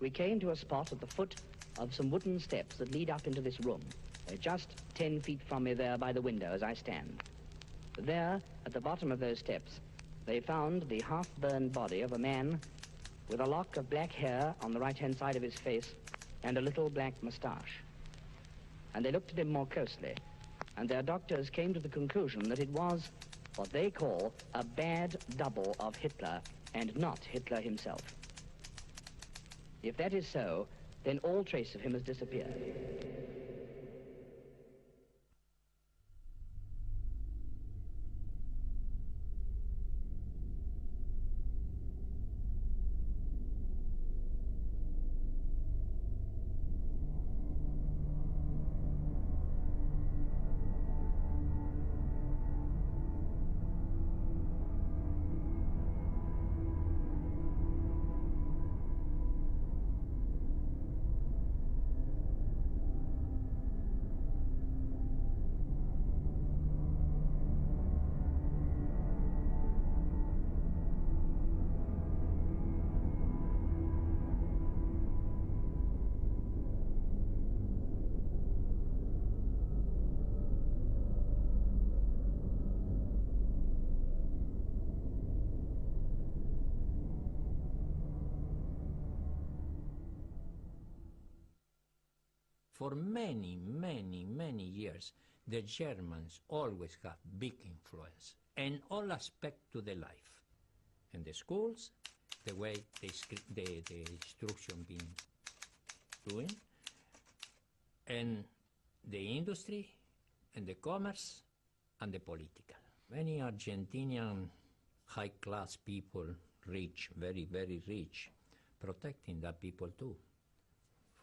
We came to a spot at the foot of some wooden steps that lead up into this room. They're just 10 feet from me there by the window as I stand. There, at the bottom of those steps, they found the half-burned body of a man with a lock of black hair on the right-hand side of his face and a little black moustache. And they looked at him more closely, and their doctors came to the conclusion that it was what they call a bad double of Hitler and not Hitler himself. If that is so, then all trace of him has disappeared. For many, many, many years, the Germans always have big influence in all aspects to the life. In the schools, the way the instruction been doing, and the industry, and the commerce, and the political. Many Argentinian high-class people, rich, very, very rich, protecting that people too,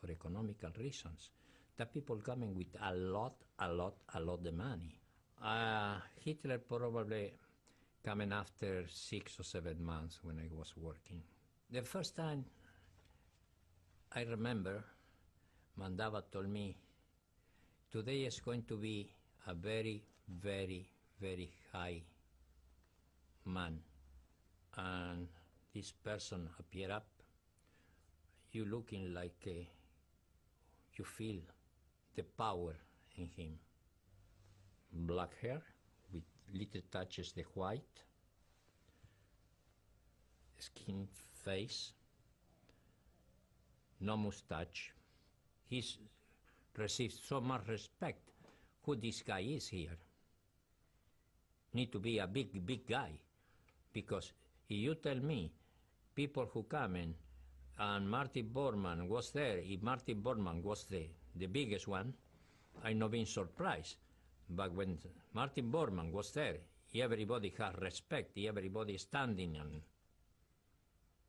for economical reasons. The people coming with a lot of money. Hitler probably coming after 6 or 7 months when I was working. The first time I remember, Mandava told me, today is going to be a very, very, very high man. And this person appeared up, you looking like you feel the power in him. Black hair with little touches the white, skin face, no mustache. He's received so much respect. Who this guy is here? Need to be a big guy, because if you tell me people who come in and Martin Bormann was there, if Martin Bormann was the biggest one, I not been surprised. But when Martin Bormann was there, everybody had respect, everybody standing and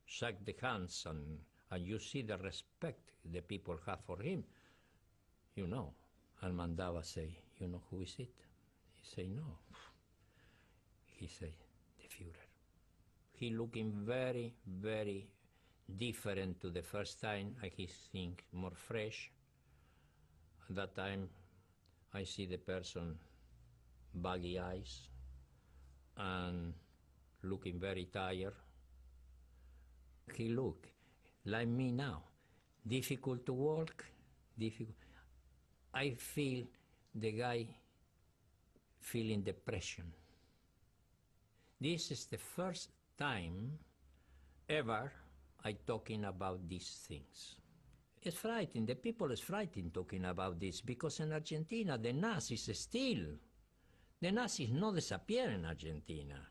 shake the hands, and you see the respect the people have for him, you know. And Mandava say, you know who is it? He say, no. He say, the Führer. He looking very, very different to the first time. I think more fresh. At that time, I see the person baggy eyes and looking very tired. He look like me now, difficult to walk, difficult. I feel the guy feeling depression. This is the first time ever I talking about these things. It's frightening. The people is frightened talking about this, because in Argentina the Nazis not disappear in Argentina.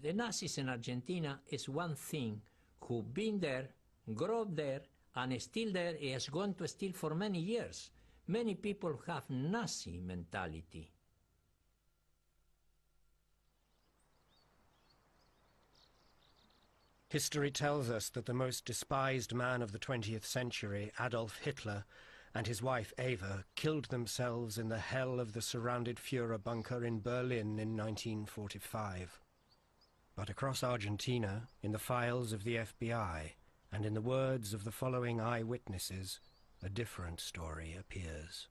The Nazis in Argentina is one thing who been there, grew up there, and is still there, is going to still for many years. Many people have Nazi mentality. History tells us that the most despised man of the 20th century, Adolf Hitler, and his wife Eva killed themselves in the hell of the surrounded Führer bunker in Berlin in 1945. But across Argentina, in the files of the FBI, and in the words of the following eyewitnesses, a different story appears.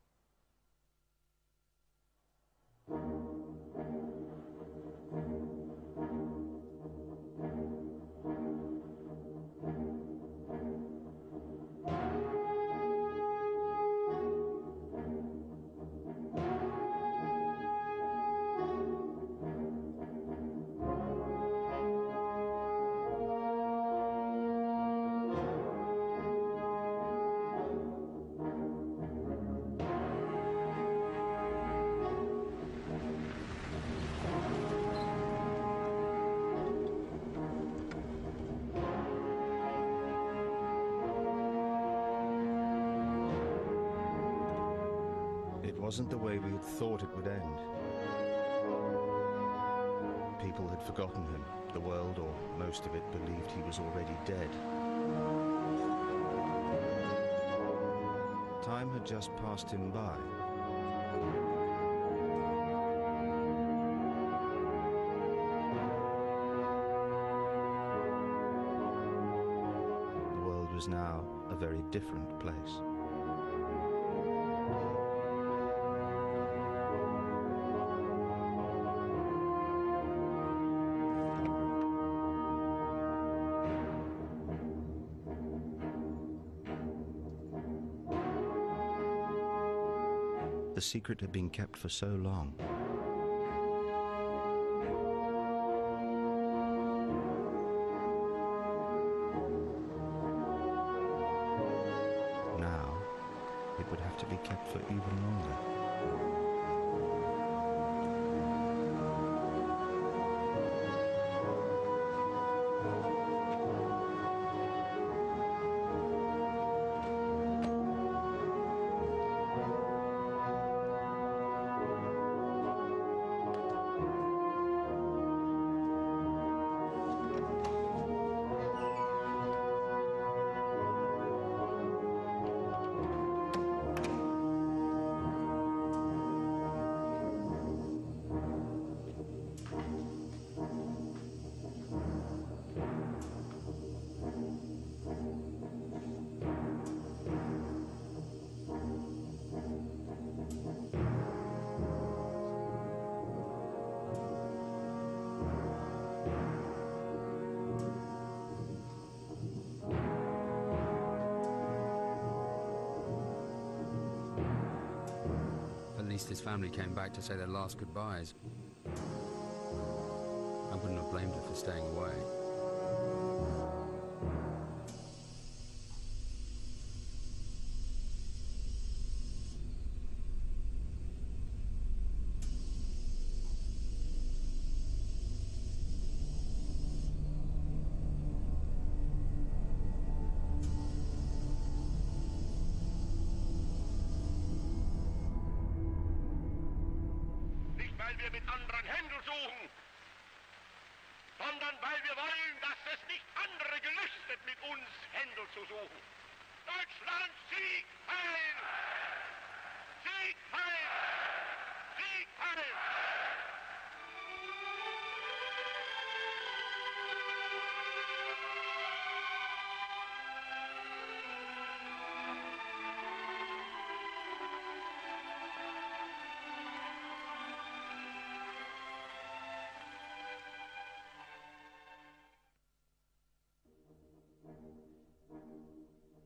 wasn't the way we had thought it would end. People had forgotten him. The world, or most of it, believed he was already dead. Time had just passed him by. The world was now a very different place. The secret had been kept for so long. Now, it would have to be kept for even longer. At least his family came back to say their last goodbyes. I wouldn't have blamed her for staying away. Mit anderen Händel suchen, sondern weil wir wollen, dass es nicht andere gelüstet, mit uns Händel zu suchen. Deutschland, Sieg, Heil! Sieg, Heil! Sieg, Heil!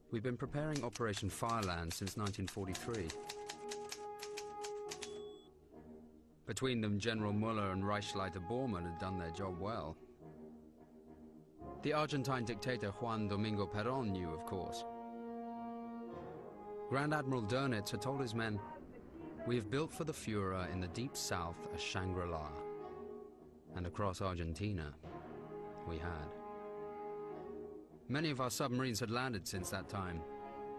We've been preparing Operation Fireland since 1943. Between them, General Müller and Reichsleiter Bormann had done their job well. The Argentine dictator Juan Domingo Perón knew, of course. Grand Admiral Dönitz had told his men, "We have built for the Führer in the deep south a Shangri-La." And across Argentina, we had. Many of our submarines had landed since that time,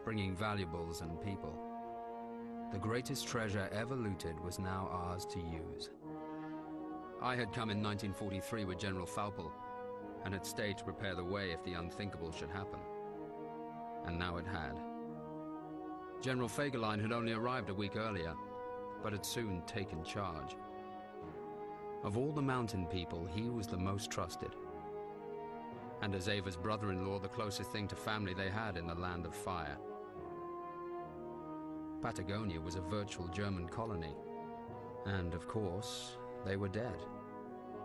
bringing valuables and people. The greatest treasure ever looted was now ours to use. I had come in 1943 with General Faupel, and had stayed to prepare the way if the unthinkable should happen. And now it had. General Fegelein had only arrived a week earlier, but had soon taken charge. Of all the mountain people, he was the most trusted. And as Ava's brother-in-law, the closest thing to family they had in the land of fire. Patagonia was a virtual German colony. And, of course, they were dead.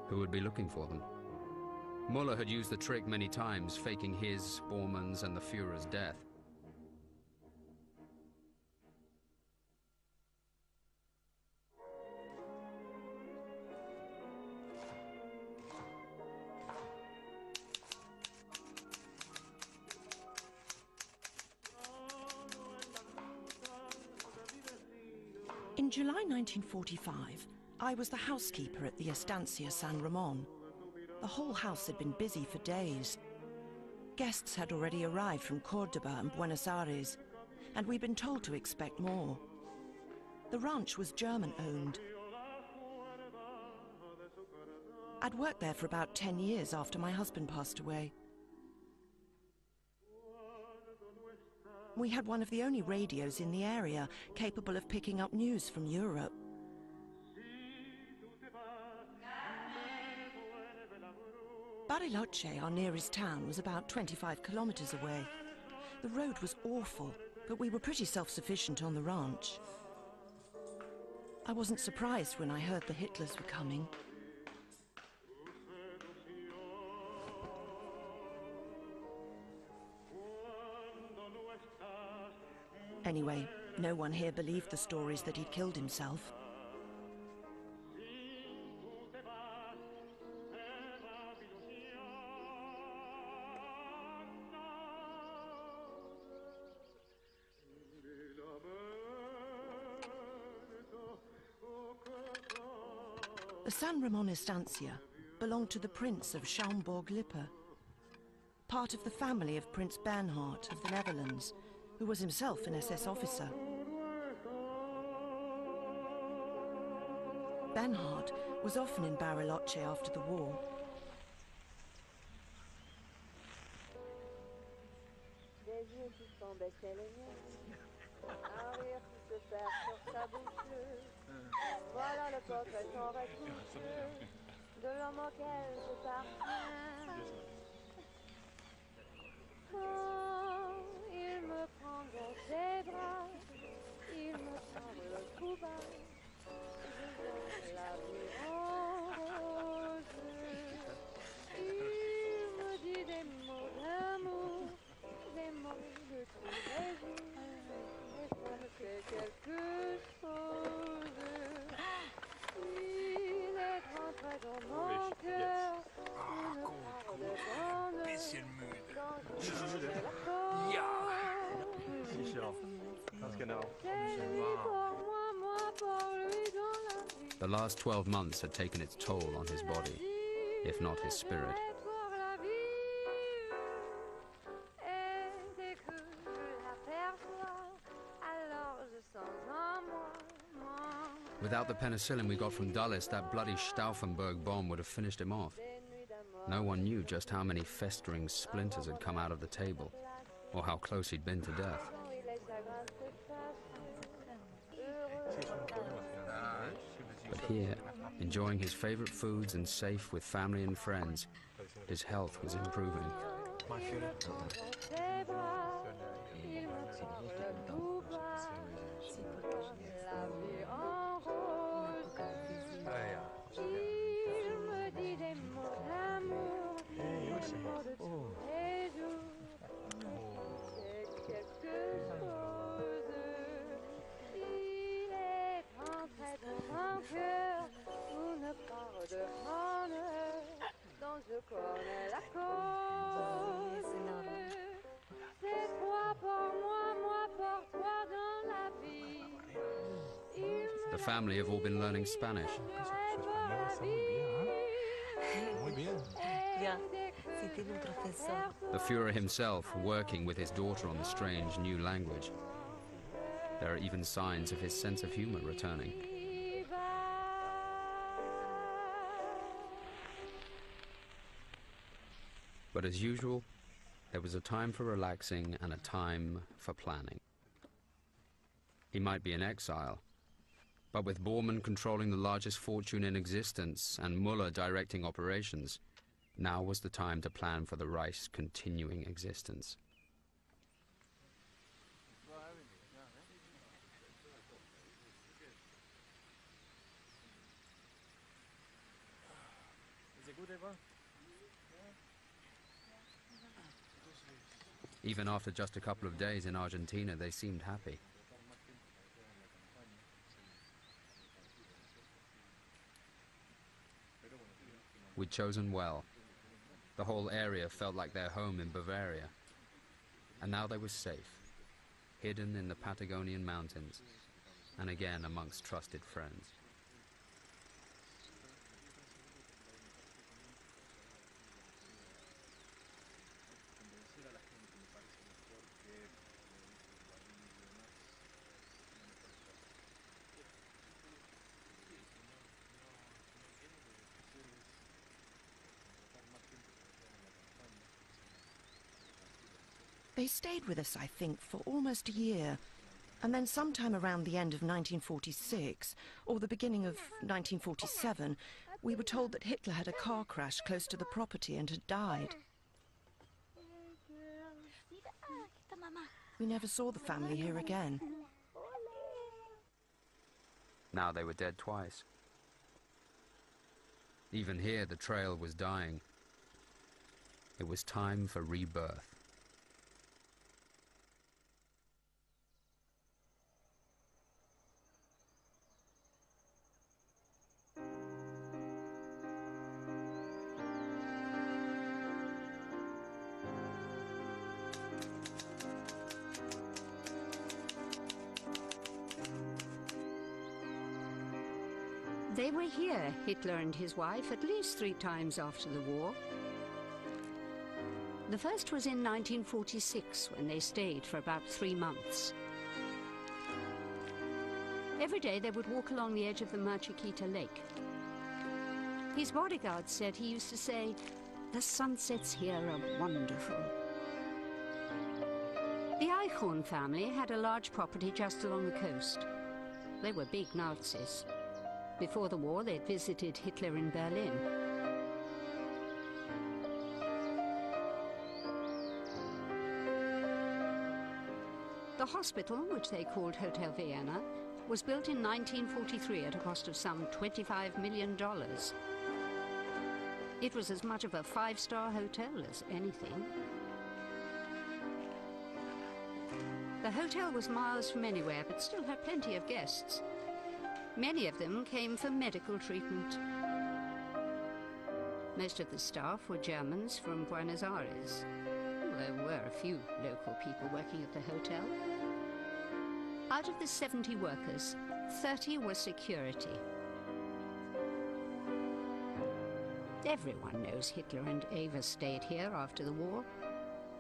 Who would be looking for them? Müller had used the trick many times, faking his, Bormann's, and the Führer's death. In July 1945, I was the housekeeper at the Estancia San Ramon. The whole house had been busy for days. Guests had already arrived from Córdoba and Buenos Aires, and we'd been told to expect more. The ranch was German-owned. I'd worked there for about 10 years after my husband passed away. We had one of the only radios in the area capable of picking up news from Europe. Bariloche, our nearest town, was about 25 kilometers away. The road was awful, but we were pretty self-sufficient on the ranch. I wasn't surprised when I heard the Hitlers were coming. Anyway, no one here believed the stories that he'd killed himself. The San Ramon estancia belonged to the Prince of Schaumburg-Lippe, part of the family of Prince Bernhard of the Netherlands, who was himself an SS officer. Bernhard was often in Bariloche after the war. Voilà le portrait sans retouche de l'homme auquel j'appartiens. Quand il me prend dans ses bras, il me parle tout bas, je vois la vie en rose. Il me dit des mots d'amour, des mots de tous les jours, et ça me fait quelque chose. Il est rentré dans mon cœur une part de bonheur dont je connais la cause. C'est lui pour moi, moi pour lui dans la vie. The last 12 months had taken its toll on his body, if not his spirit. Without the penicillin we got from Dulles, that bloody Stauffenberg bomb would have finished him off. No one knew just how many festering splinters had come out of the table, or how close he'd been to death. But here, enjoying his favorite foods and safe with family and friends, his health was improving. The family have all been learning Spanish. The Führer himself working with his daughter on the strange new language. There are even signs of his sense of humor returning. But as usual, there was a time for relaxing and a time for planning. He might be in exile, but with Bormann controlling the largest fortune in existence and Müller directing operations, now was the time to plan for the Reich's continuing existence. Even after just a couple of days in Argentina, they seemed happy. We'd chosen well. The whole area felt like their home in Bavaria. And now they were safe, hidden in the Patagonian mountains, and again amongst trusted friends. They stayed with us, I think, for almost a year. And then sometime around the end of 1946, or the beginning of 1947, we were told that Hitler had a car crash close to the property and had died. We never saw the family here again. Now they were dead twice. Even here, the trail was dying. It was time for rebirth. They were here, Hitler and his wife, at least 3 times after the war. The first was in 1946, when they stayed for about 3 months. Every day they would walk along the edge of the Chiquita Lake. His bodyguard said he used to say, "The sunsets here are wonderful." The Eichhorn family had a large property just along the coast. They were big Nazis. Before the war, they'd visited Hitler in Berlin. The hospital, which they called Hotel Vienna, was built in 1943 at a cost of some $25 million. It was as much of a 5-star hotel as anything. The hotel was miles from anywhere, but still had plenty of guests. Many of them came for medical treatment. Most of the staff were Germans from Buenos Aires. There were a few local people working at the hotel. Out of the 70 workers, 30 were security. Everyone knows Hitler and Eva stayed here after the war.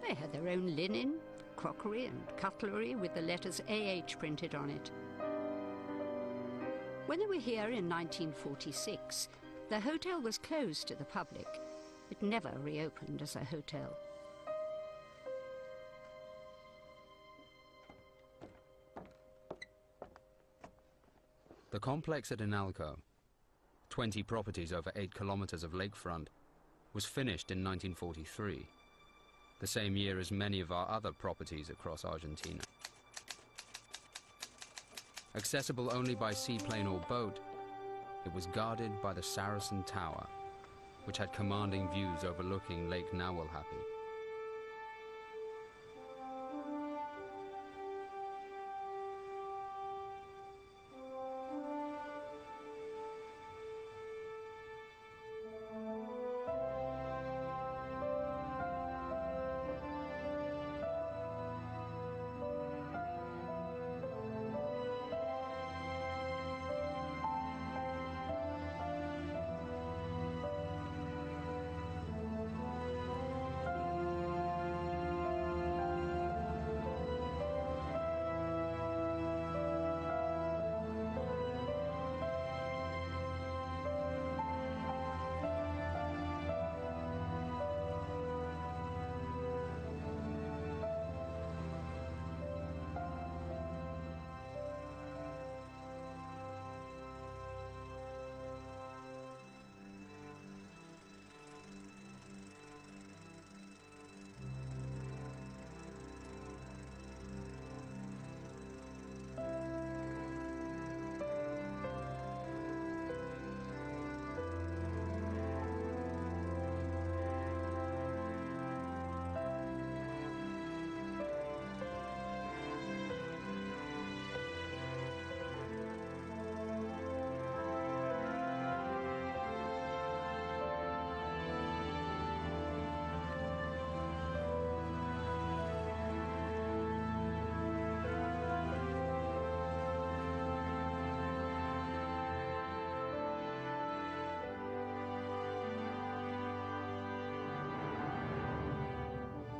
They had their own linen, crockery and cutlery with the letters AH printed on it. When they were here in 1946, the hotel was closed to the public. It never reopened as a hotel. The complex at Inalco, 20 properties over 8 kilometers of lakefront, was finished in 1943, the same year as many of our other properties across Argentina. Accessible only by seaplane or boat, it was guarded by the Saracen Tower, which had commanding views overlooking Lake Nahuelhappy.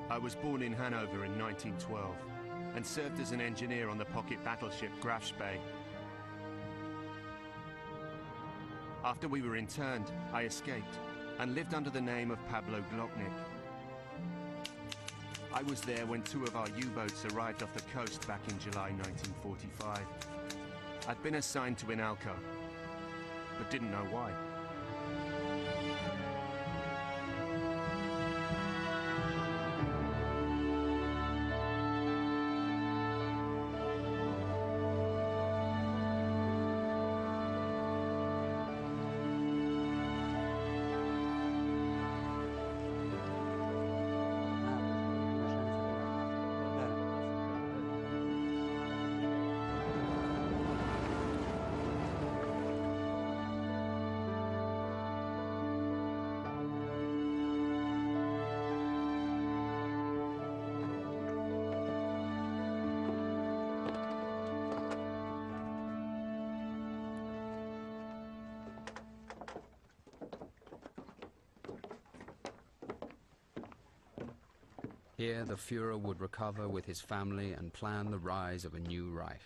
I was born in Hanover in 1912 and served as an engineer on the pocket battleship Grafspee. After we were interned, I escaped and lived under the name of Pablo Glocknick. I was there when 2 of our U-boats arrived off the coast back in July 1945. I'd been assigned to Inalco, but didn't know why. Here, the Führer would recover with his family and plan the rise of a new Reich.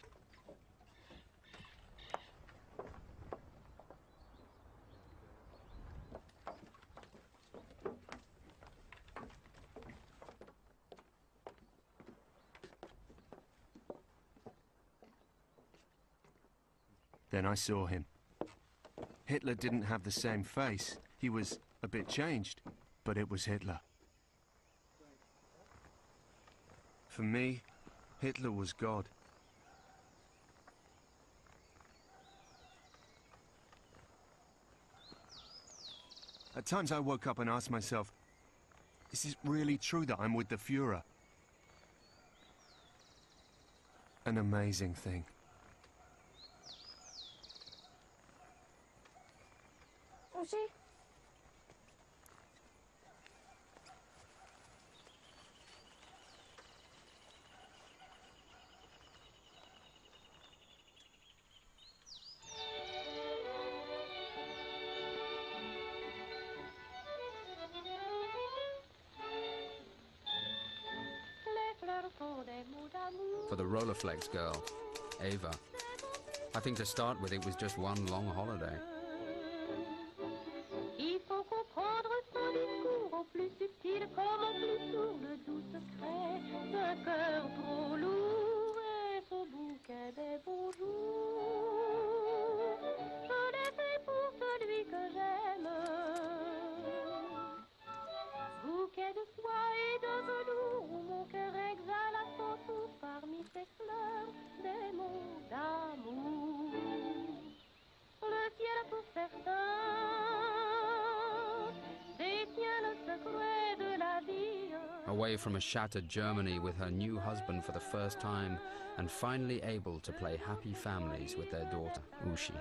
Then I saw him. Hitler didn't have the same face. He was a bit changed, but it was Hitler. For me, Hitler was God. At times I woke up and asked myself, is it really true that I'm with the Führer? An amazing thing. Uschi? For the Rollerflex girl, Eva, I think to start with it was just one long holiday. Il faut comprendre son discours au plus subtil comme au plus sourd, le doux secret d'un cœur trop lourd et son bouquet des beaux jours. Je l'ai fait pour celui que j'aime. Bouquet de soie et de velours où mon cœur exhale à son tour parmi ses fleurs des mots d'amour. Le ciel pour certains détient le secret de la vie. Away from a shattered Germany with her new husband for the first time and finally able to play happy families with their daughter, Uschi.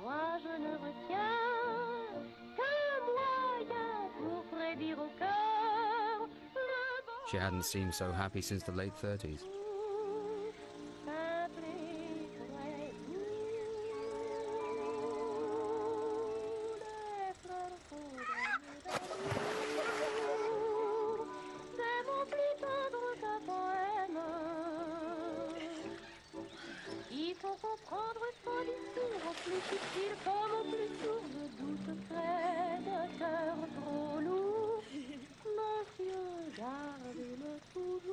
Moi je ne retiens qu'un moyen pour prédire au cœur le bon. She hadn't seemed so happy since the late 30s. Simple et très doux, les fleurs poudrées d'amour, des mots plus tendres qu'un poème. Il faut comprendre son discours au plus subtil comme au plus sourd, le doux secret d'un cœur trop lourd. Monsieur, gardez-le toujours,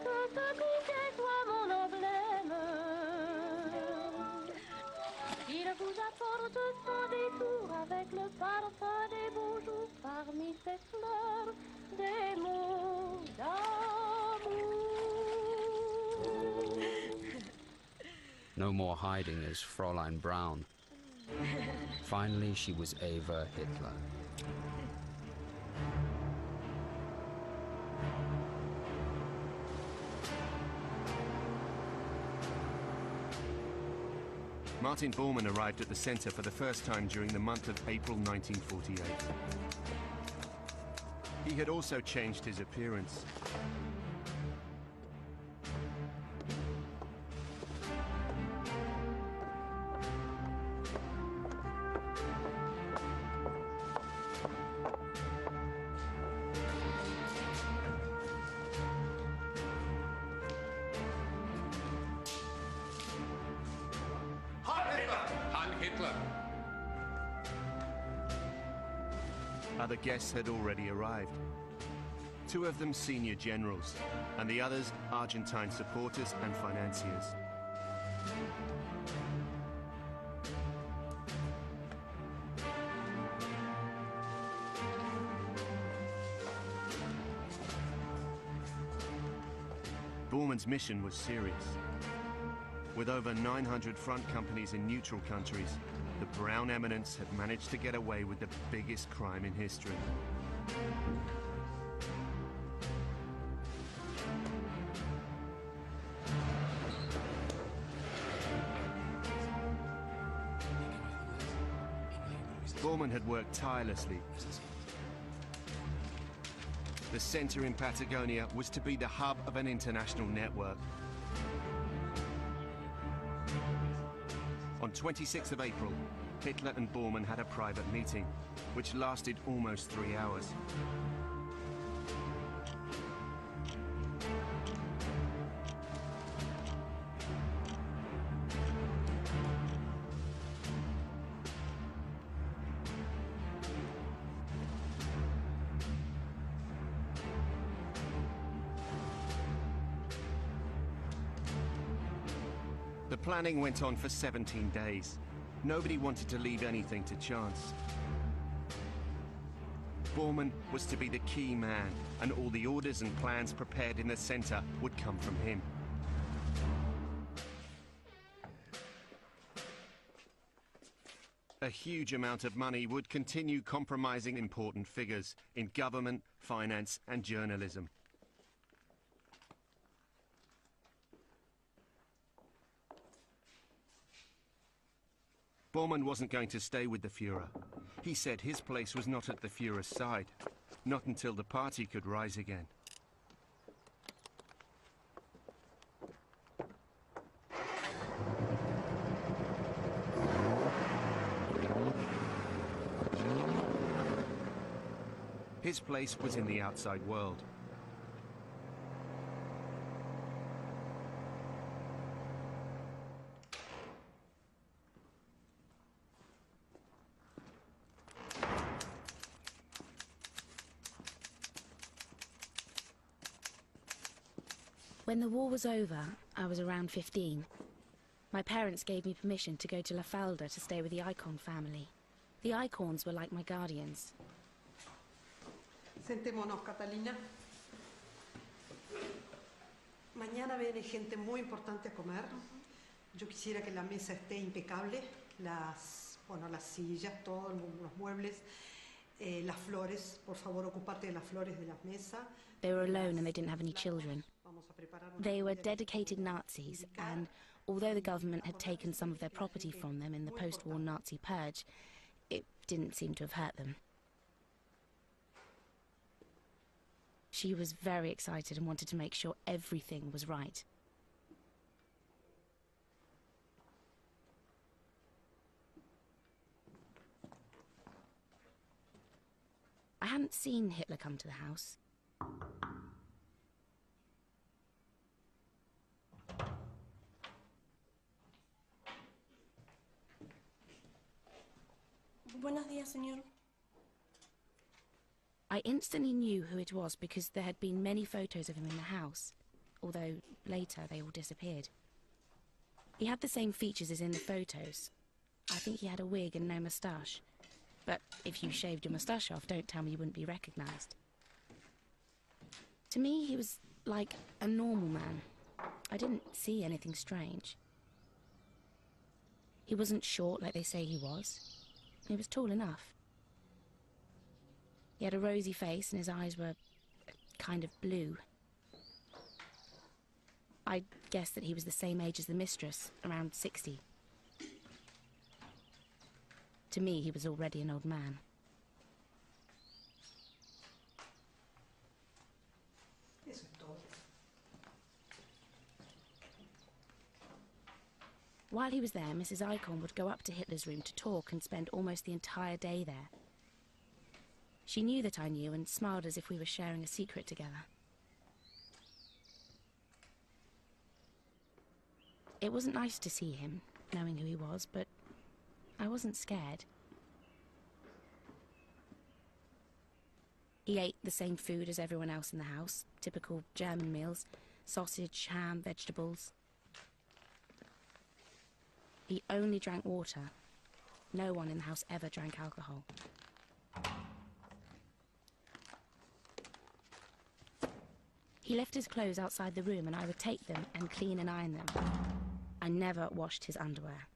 que ce bouquet soit mon emblème. Il vous apporte sans détour avec le parfum des beaux jours parmi ces fleurs des mots d'amour. No more hiding as Fräulein Braun. Finally, she was Eva Hitler. Martin Bormann arrived at the centre for the first time during the month of April 1948. He had also changed his appearance. Other guests had already arrived. Two of them senior generals, and the others Argentine supporters and financiers. Bormann's mission was serious. With over 900 front companies in neutral countries, the Brown Eminence had managed to get away with the biggest crime in history. Bormann had worked tirelessly. The center in Patagonia was to be the hub of an international network. On 26th of April, Hitler and Bormann had a private meeting, which lasted almost 3 hours. The planning went on for 17 days. Nobody wanted to leave anything to chance. Bormann was to be the key man, and all the orders and plans prepared in the center would come from him. A huge amount of money would continue compromising important figures in government, finance, and journalism. Bormann wasn't going to stay with the Führer. He said his place was not at the Führer's side, not until the party could rise again. His place was in the outside world. When the war was over, I was around 15. My parents gave me permission to go to La Falda to stay with the Icon family. The Icons were like my guardians. Sentémonos, Catalina. Mañana viene gente muy importante a comer. Yo quisiera que la mesa esté impecable. Las sillas, todos los muebles, las flores. Por favor, ocúpate de las flores de la mesa. They were alone and they didn't have any children. They were dedicated Nazis, and although the government had taken some of their property from them in the post-war Nazi purge, it didn't seem to have hurt them. She was very excited and wanted to make sure everything was right. I hadn't seen Hitler come to the house. Buenos días, señor. I instantly knew who it was because there had been many photos of him in the house, although later they all disappeared. He had the same features as in the photos. I think he had a wig and no moustache. But if you shaved your moustache off, don't tell me you wouldn't be recognised. To me, he was like a normal man. I didn't see anything strange. He wasn't short like they say he was. He was tall enough. He had a rosy face and his eyes were kind of blue. I guessed that he was the same age as the mistress, around 60. To me, he was already an old man. While he was there, Mrs. Icon would go up to Hitler's room to talk and spend almost the entire day there. She knew that I knew and smiled as if we were sharing a secret together. It wasn't nice to see him, knowing who he was, but I wasn't scared. He ate the same food as everyone else in the house, typical German meals, sausage, ham, vegetables. He only drank water. No one in the house ever drank alcohol. He left his clothes outside the room and I would take them and clean and iron them. I never washed his underwear.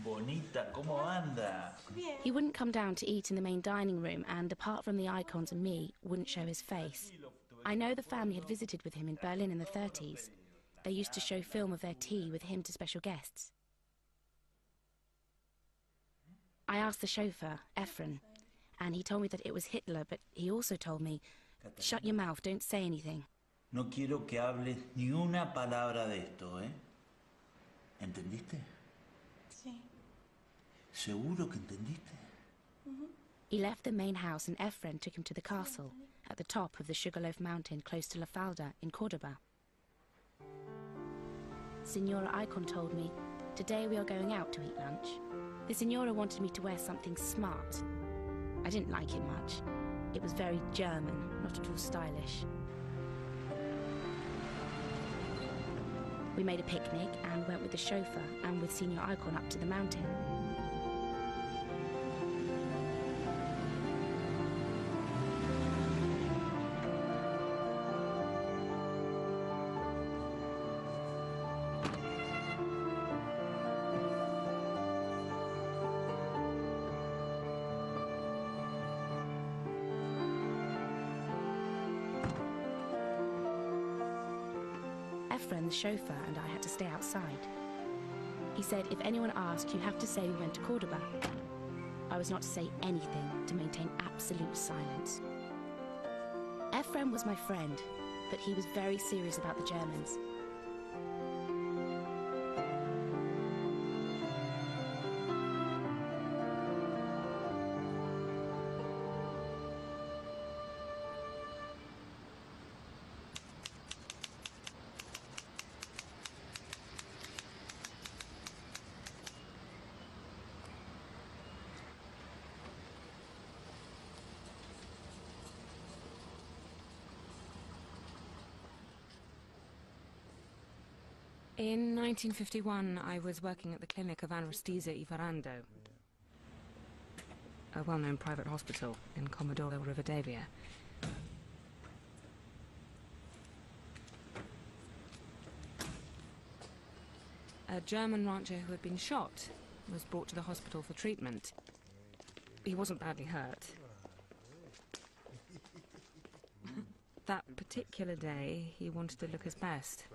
Bonita, ¿cómo anda? He wouldn't come down to eat in the main dining room and, apart from the icons and me, wouldn't show his face. I know the family had visited with him in Berlin in the 30s. They used to show film of their tea with him to special guests. I asked the chauffeur, Efren, and he told me that it was Hitler, but he also told me, shut your mouth, don't say anything. No quiero que hables ni una palabra de esto, ¿eh? ¿Entendiste? Sí. ¿Seguro que entendiste? He left the main house and Efren took him to the castle, at the top of the Sugarloaf Mountain close to La Falda in Cordoba. Signora Icon told me, today we are going out to eat lunch. The Signora wanted me to wear something smart. I didn't like it much. It was very German, not at all stylish. We made a picnic and went with the chauffeur and with Signor Icon up to the mountain. Efren, the chauffeur, and I had to stay outside. He said, if anyone asks, you have to say we went to Cordoba. I was not to say anything, to maintain absolute silence. Efren was my friend, but he was very serious about the Germans. In 1951, I was working at the clinic of Anesthesia Ivarando, a well-known private hospital in Comodoro Rivadavia. A German rancher who had been shot was brought to the hospital for treatment. He wasn't badly hurt. That particular day, he wanted to look his best.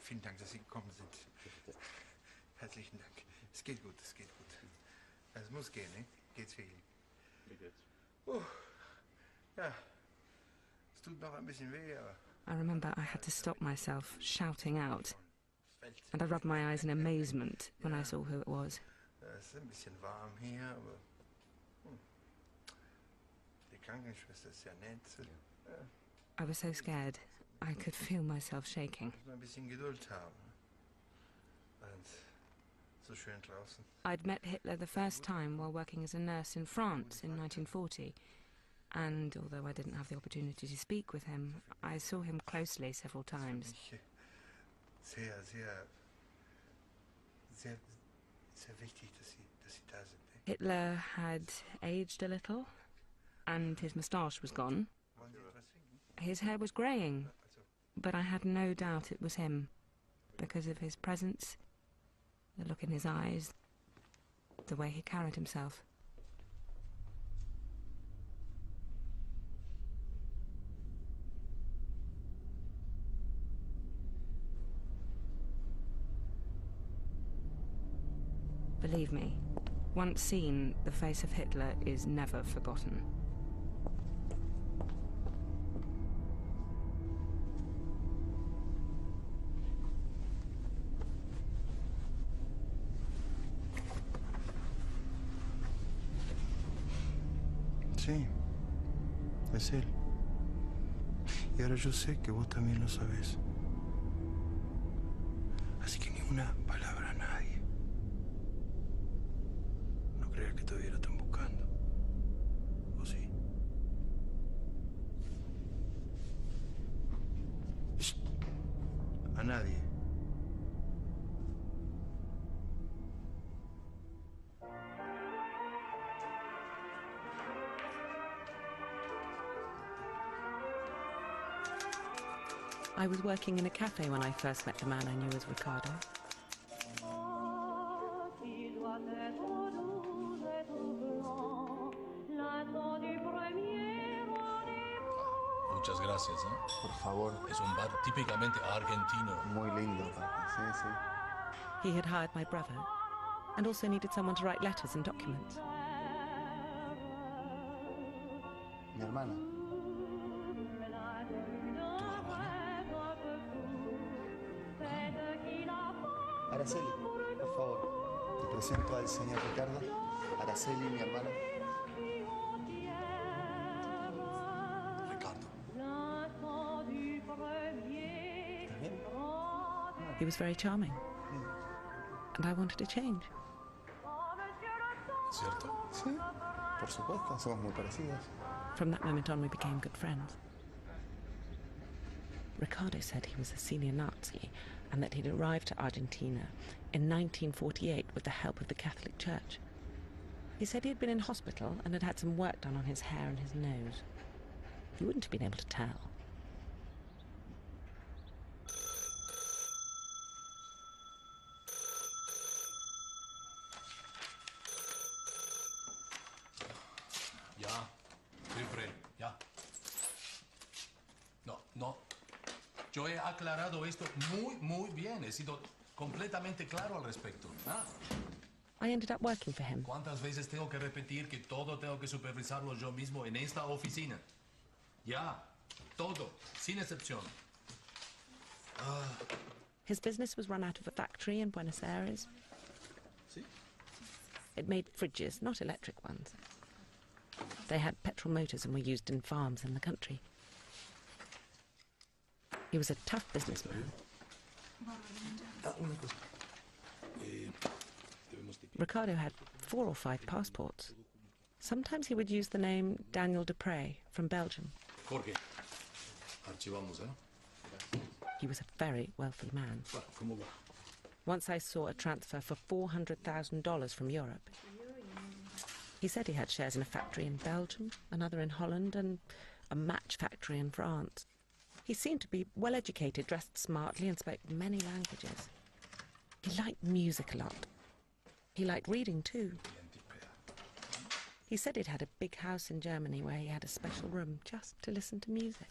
Vielen Dank, dass Sie gekommen sind. Herzlichen Dank. Es geht gut, es geht gut. Es muss gehen, ne? Geht's wirklich? Wie geht's? Ja. Es tut noch ein bisschen weh, aber... I remember I had to stop myself shouting out, and I rubbed my eyes in amazement when I saw who it was. Es ist ein bisschen warm hier, aber... Die Krankenschwester ist sehr nett. I was so scared. I could feel myself shaking. I'd met Hitler the first time while working as a nurse in France in 1940, and although I didn't have the opportunity to speak with him, I saw him closely several times. Hitler had aged a little, and his moustache was gone. His hair was greying, but I had no doubt it was him, because of his presence, the look in his eyes, the way he carried himself. Believe me, once seen, the face of Hitler is never forgotten. Sí, es él. Y ahora yo sé que vos también lo sabés. Así que ni una palabra a nadie. No creas que todavía lo están buscando. ¿O sí? Shh. A nadie. I was working in a cafe when I first met the man I knew as Ricardo. Muchas gracias, ¿eh? Por favor. Es un bar típicamente argentino. Muy lindo, papi. Sí, sí. He had hired my brother and also needed someone to write letters and documents. Mi hermana. Araceli, por favor. Te presento al señor Ricardo. Araceli, mi hermana. Ricardo. He was very charming, and I wanted to change. ¿Cierto? Sí, por supuesto, somos muy parecidos. From that moment on, we became good friends. Ricardo said he was a senior Nazi and that he'd arrived to Argentina in 1948 with the help of the Catholic Church. He said he had been in hospital and had had some work done on his hair and his nose. You wouldn't have been able to tell. Ya, siempre, ya. No. Yo he aclarado esto muy bien. He sido completamente claro al respecto. ¿Ah? I ended up working for him. ¿Cuántas veces tengo que repetir que todo tengo que supervisarlo yo mismo en esta oficina? Ya, todo, sin excepción. His business was run out of a factory in Buenos Aires. ¿Sí? It made fridges, not electric ones. They had petrol motors and were used in farms in the country. He was a tough businessman. Ricardo had 4 or 5 passports. Sometimes he would use the name Daniel Dupre from Belgium. Jorge, archivamos, ¿eh? He was a very wealthy man. ¿Cómo va? Once I saw a transfer for $400,000 from Europe. He said he had shares in a factory in Belgium, another in Holland, and a match factory in France. He seemed to be well educated, dressed smartly, and spoke many languages. He liked music a lot. He liked reading too. He said he'd had a big house in Germany where he had a special room just to listen to music.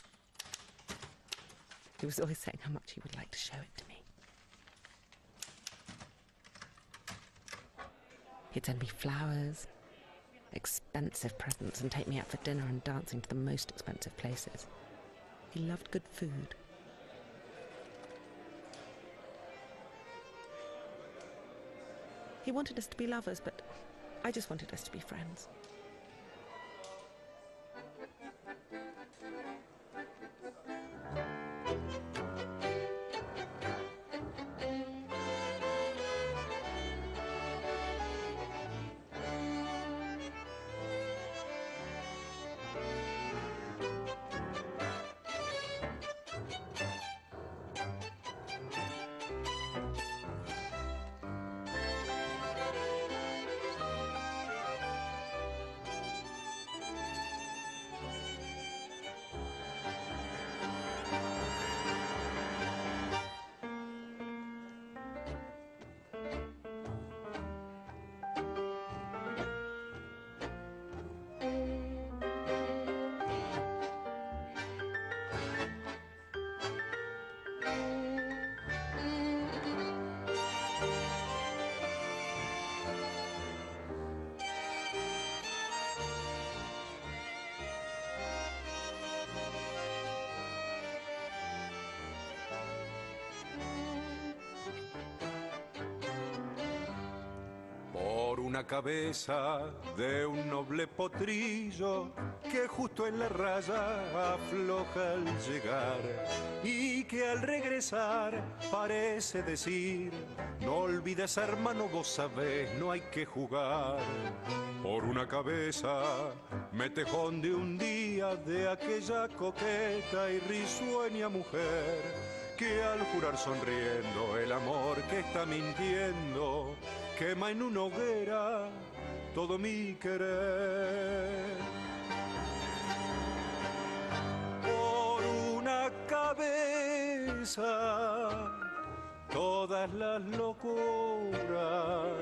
He was always saying how much he would like to show it to me. He'd send me flowers, expensive presents, and take me out for dinner and dancing to the most expensive places. He loved good food. He wanted us to be lovers, but I just wanted us to be friends. por una cabeza de un noble potrillo que justo en la raya afloja al llegar y que al regresar parece decir: no olvides, hermano, vos sabés, no hay que jugar. Por una cabeza, metejón de un día de aquella coqueta y risueña mujer que al jurar sonriendo el amor que está mintiendo quema en una hoguera todo mi querer. Por una cabeza todas las locuras,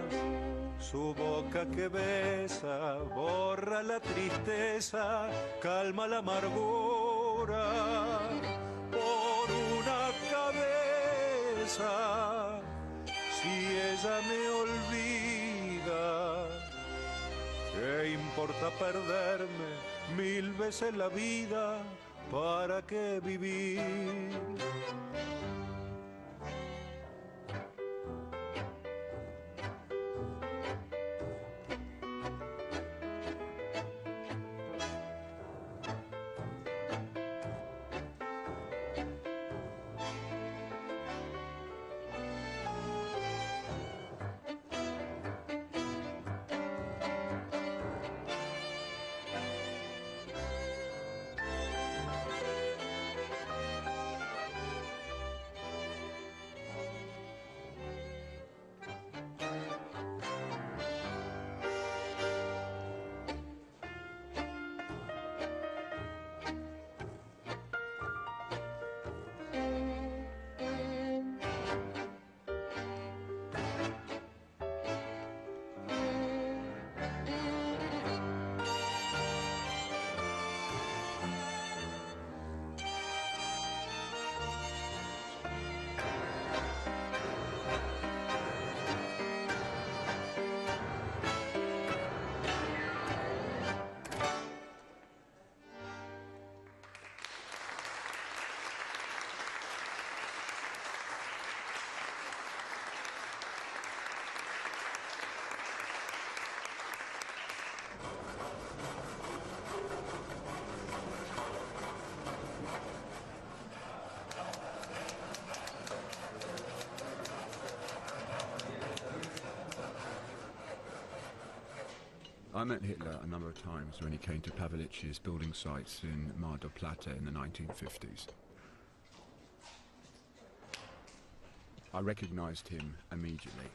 su boca que besa borra la tristeza, calma la amargura. Por una cabeza, si ella me olvida, ¿qué importa perderme 1000 veces la vida? ¿Para qué vivir? I met Hitler a number of times when he came to Pavelić's building sites in Mar del Plata in the 1950s. I recognized him immediately.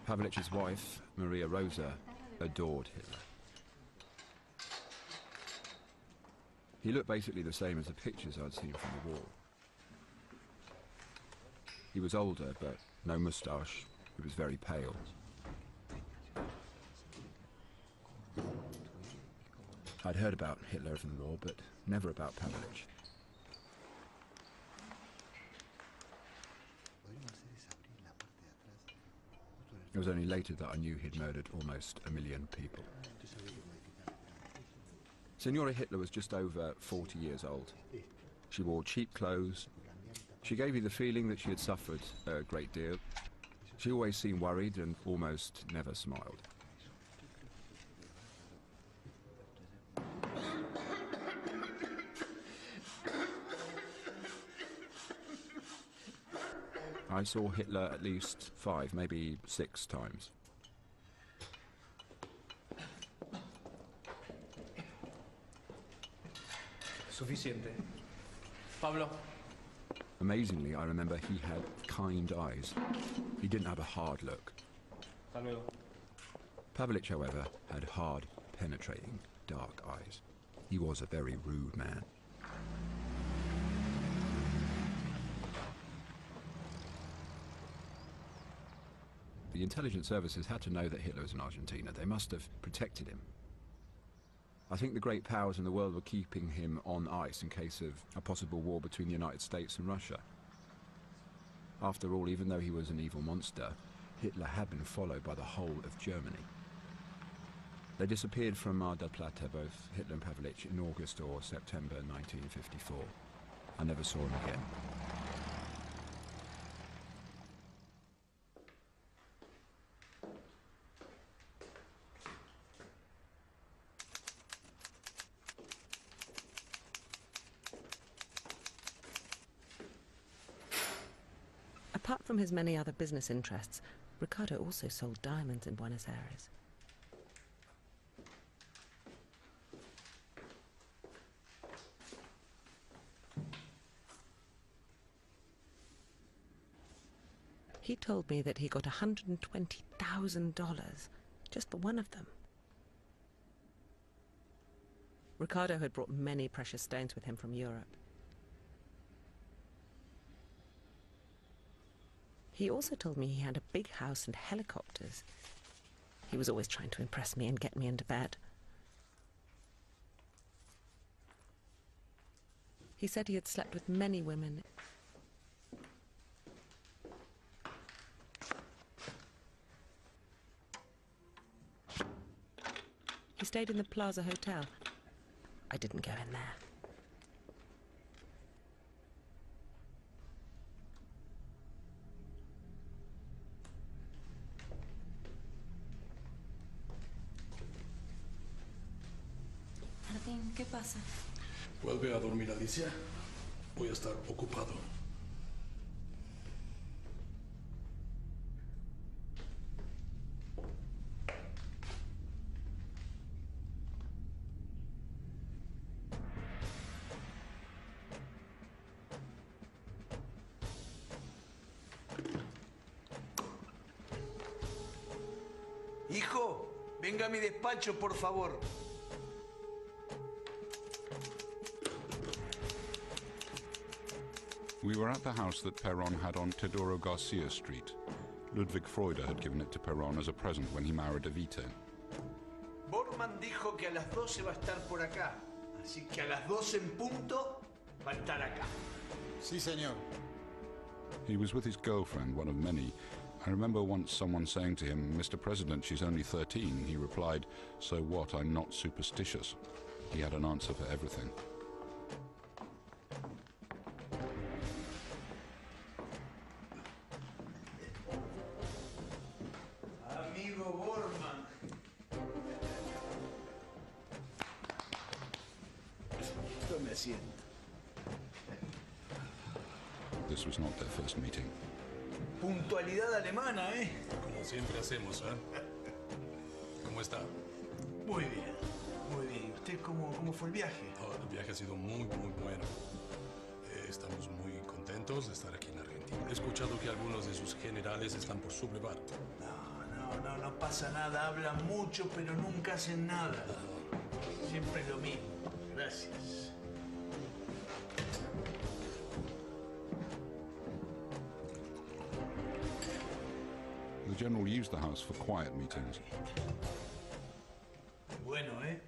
Pavelić's wife, Maria Rosa, adored Hitler. He looked basically the same as the pictures I'd seen from the wall. He was older, but no moustache. He was very pale. I'd heard about Hitler from the war, but never about Pavelić. It was only later that I knew he'd murdered almost 1 million people. Signora Hitler was just over 40 years old. She wore cheap clothes. She gave you the feeling that she had suffered a great deal. She always seemed worried and almost never smiled. I saw Hitler at least 5, maybe 6 times. Suficiente. Pablo. Amazingly, I remember he had kind eyes. He didn't have a hard look. Hasta luego. Pavelić, however, had hard, penetrating, dark eyes. He was a very rude man. The intelligence services had to know that Hitler was in Argentina. They must have protected him. I think the great powers in the world were keeping him on ice in case of a possible war between the United States and Russia. After all, even though he was an evil monster, Hitler had been followed by the whole of Germany. They disappeared from Mar del Plata, both Hitler and Pavelić, in August or September 1954. I never saw him again. Apart from his many other business interests, Ricardo also sold diamonds in Buenos Aires. He told me that he got $120,000 just for one of them. Ricardo had brought many precious stones with him from Europe. He also told me he had a big house and helicopters. He was always trying to impress me and get me into bed. He said he had slept with many women. He stayed in the Plaza Hotel. I didn't go in there. Martín, ¿qué pasa? ¿Vuelve a dormir Alicia? Voy a estar ocupado. Hijo, venga a mi despacho, por favor. We were at the house that Perón had on Teodoro Garcia Street. Ludwig Freude had given it to Perón as a present when he married Evita. Bormann dijo que a las 12 va a estar por acá. Así que a las 12 en punto va a estar acá. Sí, señor. He was with his girlfriend, one of many. I remember once someone saying to him, "Mr. President, she's only 13. He replied, "So what? I'm not superstitious." He had an answer for everything. Amigo Bormann. Tome asiento. This was not their first meeting. Puntualidad alemana, ¿eh? Como siempre hacemos, ¿eh? ¿Cómo está? Muy bien, muy bien. ¿Usted cómo fue el viaje? Oh, el viaje ha sido muy bueno. Estamos muy contentos de estar aquí en Argentina. He escuchado que algunos de sus generales están por sublevar. No pasa nada. Hablan mucho, pero nunca hacen nada. Siempre es lo mismo. Gracias. The general used the house for quiet meetings. Bueno, ¿eh?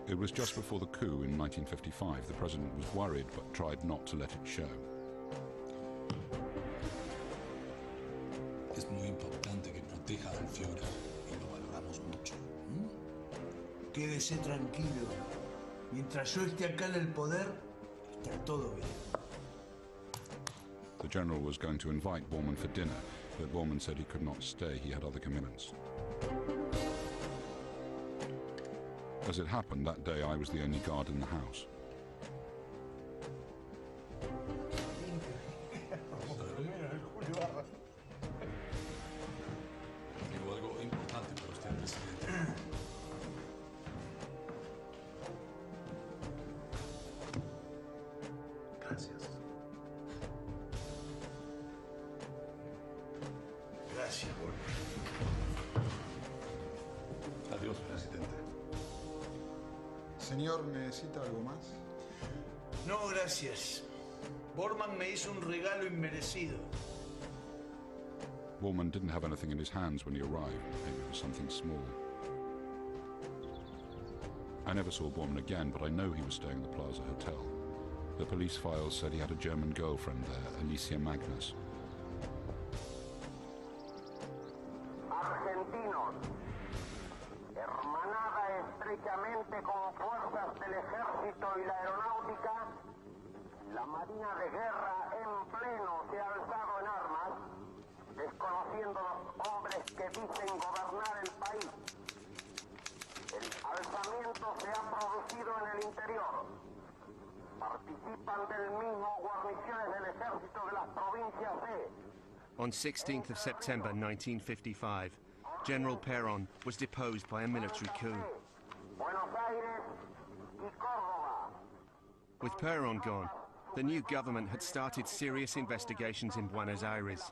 It was just before the coup in 1955. The president was worried but tried not to let it show. Es muy importante que proteja al Führer y lo valoramos mucho. Quédese tranquilo. Mientras yo esté acá en el poder, está todo bien. The general was going to invite Bormann for dinner, but Bormann said he could not stay. He had other commitments. As it happened, that day I was the only guard in the house. Tengo algo importante para usted, presidente. Gracias. Gracias, Bormann. Adiós, presidente. Señor, ¿necesita algo más? No, gracias. Bormann me hizo un regalo inmerecido. Bormann didn't have anything in his hands when he arrived. Maybe it was something small. I never saw Bormann again, but I know he was staying at the Plaza Hotel. The police files said he had a German girlfriend there, Alicia Magnus. Argentinos, hermanada estrechamente con fuerzas del ejército y la aeronáutica, la Marina de Guerra en pleno se ha alzado en armas, desconociendo los hombres que dicen gobernar el país. El alzamiento se ha producido en el interior. On 16th of September 1955, General Perón was deposed by a military coup. With Perón gone, the new government had started serious investigations in Buenos Aires.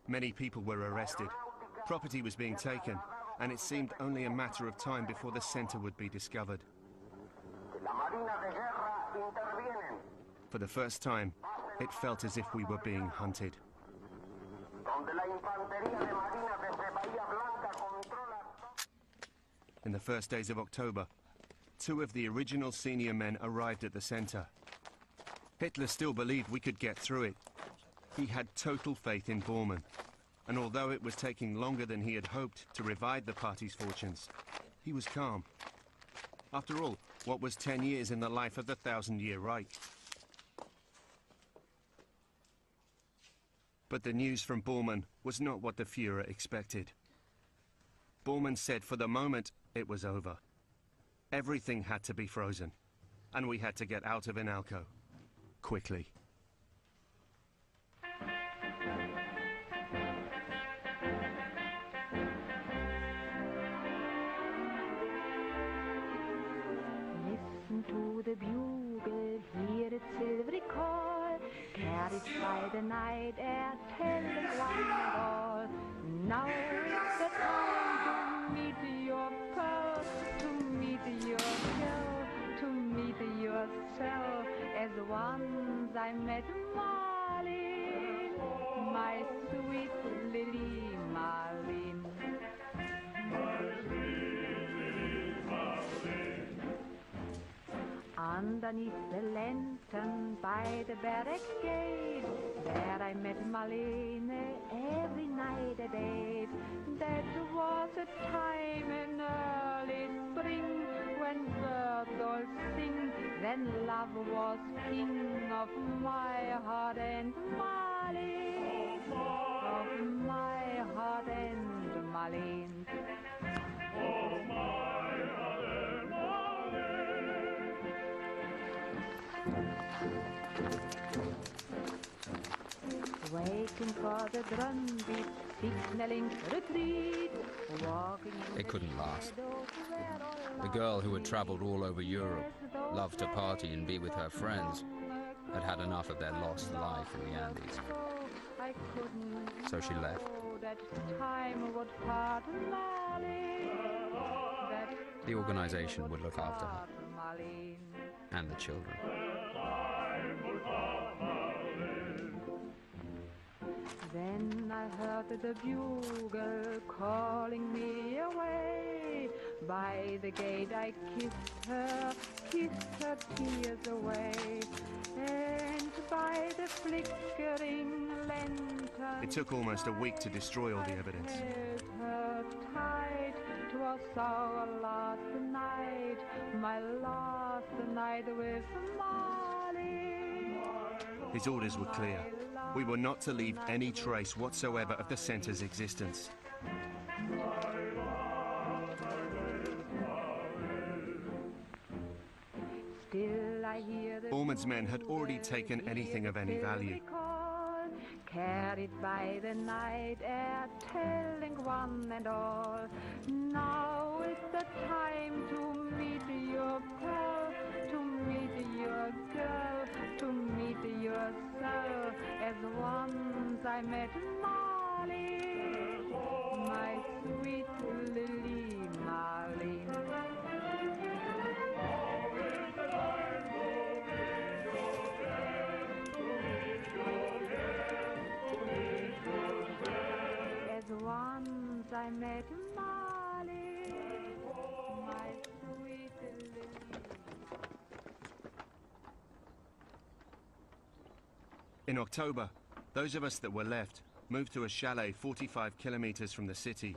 Many people were arrested, property was being taken, and it seemed only a matter of time before the center would be discovered. For the first time, it felt as if we were being hunted. In the first days of October, 2 of the original senior men arrived at the center. Hitler still believed we could get through it. He had total faith in Bormann, and although it was taking longer than he had hoped to revive the party's fortunes, he was calm. After all, what was 10 years in the life of the 1,000-year Reich? But the news from Bormann was not what the Führer expected. Bormann said for the moment it was over. Everything had to be frozen, and we had to get out of Inalco quickly. Listen to the bugle, hear its silvery call, carried by the night air, telling one and all. Now is the time to meet your pearl, to meet your girl, to meet yourself, as once I met Marlene, my sweet Lily Marlene. Underneath the lantern by the barrack gate, there I met Marlene every night a day. That was a time in early spring, when birds all sing, then love was king of my heart and Marlene, of my heart and Marlene. Oh, my heart and Marlene. Waiting for the drumbeat, signaling retreat, walking. It couldn't last. The girl who had traveled all over Europe, loved to party and be with her friends, had had enough of their lost life in the Andes. So she left. The organization would look after her and the children. Then I heard the bugle calling me away. By the gate I kissed her tears away. And by the flickering lantern, it took almost a week to destroy all the evidence. Her tight, 'twas our last night, my last night with Molly. His orders were clear. We were not to leave any trace whatsoever of the center's existence. Bormann's men had already taken anything of any value. Carried by the night air, telling one and all, now is the time to meet your pearl, to meet your girl, to meet yourself, as once I met Molly, my sweet Lily Marlene. Once I met Molly, my sweet Lily. In October, those of us that were left moved to a chalet 45 kilometers from the city.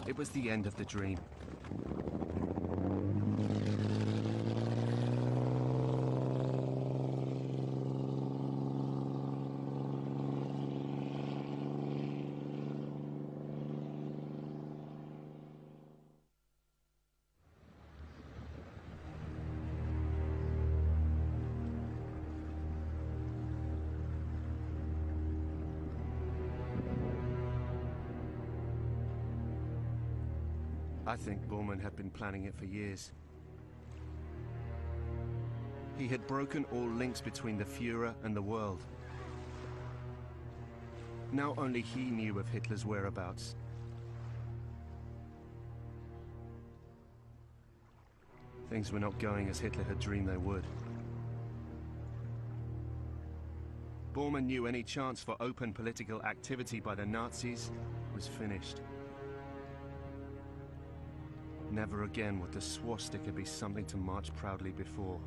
It was the end of the dream. I think Bormann had been planning it for years. He had broken all links between the Führer and the world. Now only he knew of Hitler's whereabouts. Things were not going as Hitler had dreamed they would. Bormann knew any chance for open political activity by the Nazis was finished. Never again would the swastika be something to march proudly before.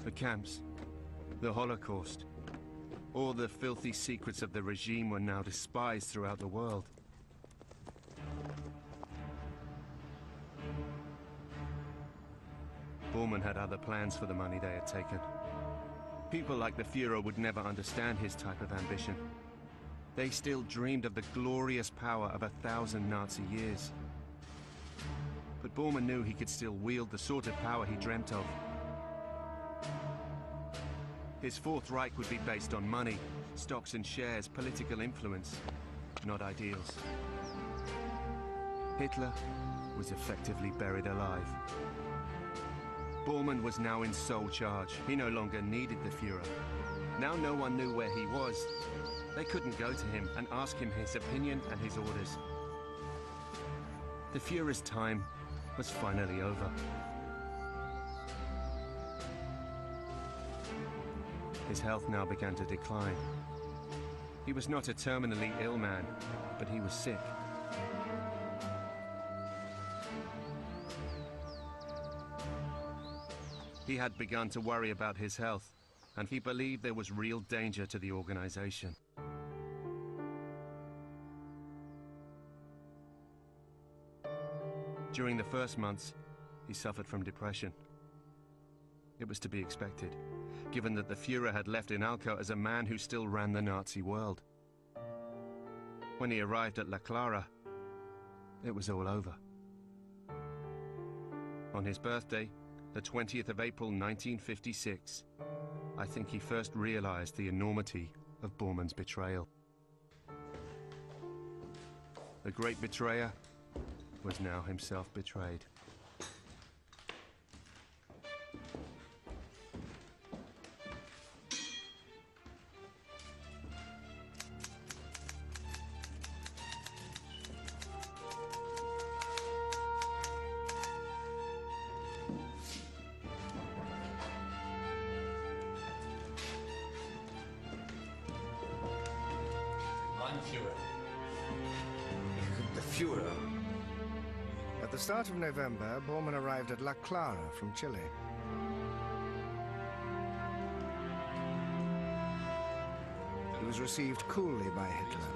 The camps, the Holocaust, all the filthy secrets of the regime were now despised throughout the world. Bormann had other plans for the money they had taken. People like the Führer would never understand his type of ambition. They still dreamed of the glorious power of 1,000 Nazi years. But Bormann knew he could still wield the sort of power he dreamt of. His Fourth Reich would be based on money, stocks and shares, political influence, not ideals. Hitler was effectively buried alive. Bormann was now in sole charge. He no longer needed the Führer. Now no one knew where he was. They couldn't go to him and ask him his opinion and his orders. The Führer's time was finally over. His health now began to decline. He was not a terminally ill man, but he was sick. He had begun to worry about his health, and he believed there was real danger to the organization. During the first months, he suffered from depression. It was to be expected, given that the Führer had left in Alco as a man who still ran the Nazi world. When he arrived at La Clara, it was all over. On his birthday, the 20th of April 1956, I think he first realized the enormity of Bormann's betrayal. The great betrayer was now himself betrayed. The Führer. At the start of November, Bormann arrived at La Clara from Chile. He was received coolly by Hitler.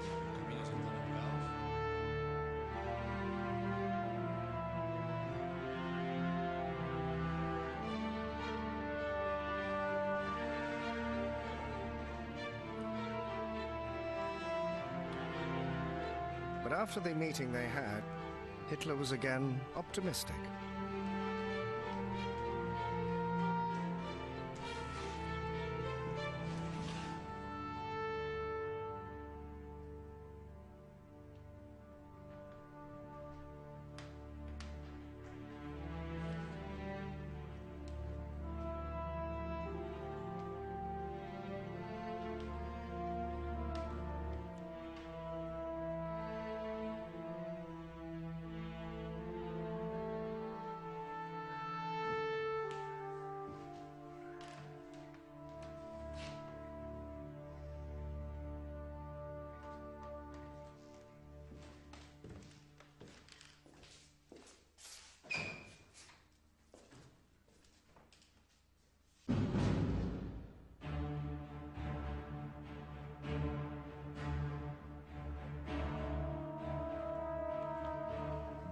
But after the meeting they had, Hitler was again optimistic.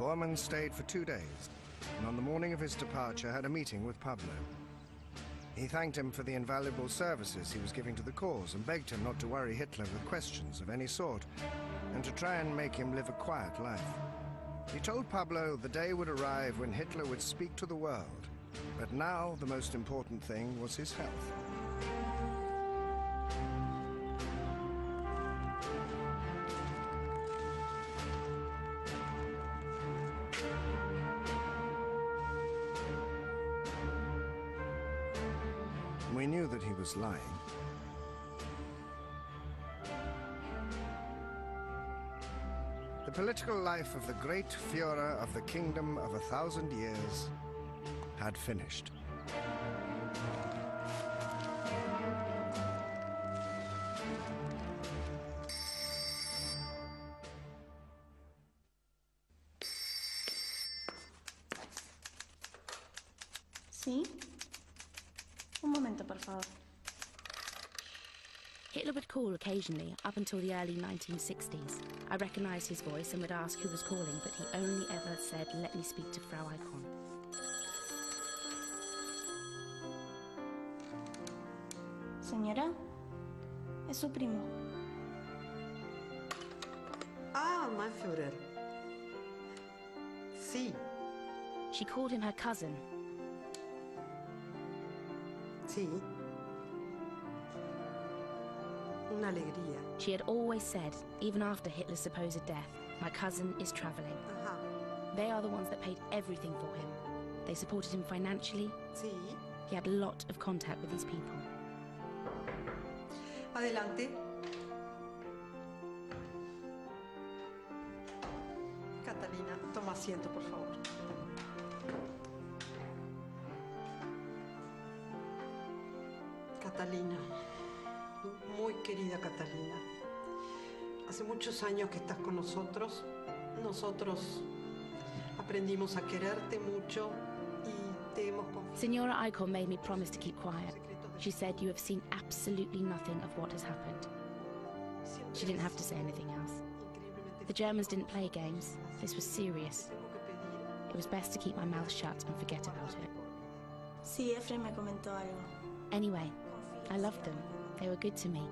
Bormann stayed for 2 days, and on the morning of his departure had a meeting with Pablo. He thanked him for the invaluable services he was giving to the cause and begged him not to worry Hitler with questions of any sort, and to try and make him live a quiet life. He told Pablo the day would arrive when Hitler would speak to the world, but now the most important thing was his health. We knew that he was lying. The political life of the great Führer of the Kingdom of 1,000 Years had finished. ¿Sí? Un momento, por favor. Hitler would call occasionally, up until the early 1960s. I recognised his voice and would ask who was calling, but he only ever said, "Let me speak to Frau Eikon." Señora, es su primo. Ah, mein Führer. Sí. She called him her cousin. Sí. Una alegría. She had always said, even after Hitler's supposed death, "My cousin is travelling." They are the ones that paid everything for him. They supported him financially. Sí. He had a lot of contact with these people. Adelante. Catalina, toma asiento, por favor. Catalina, muy querida Catalina, hace muchos años que estás con nosotros. Nosotros aprendimos a quererte mucho y te hemos confiado. Signora Eikon made me promise to keep quiet. She said, "You have seen absolutely nothing of what has happened." She didn't have to say anything else. The Germans didn't play games. This was serious. It was best to keep my mouth shut and forget about it. Sí, Efren me comentó algo. Anyway, I loved them. They were good to me.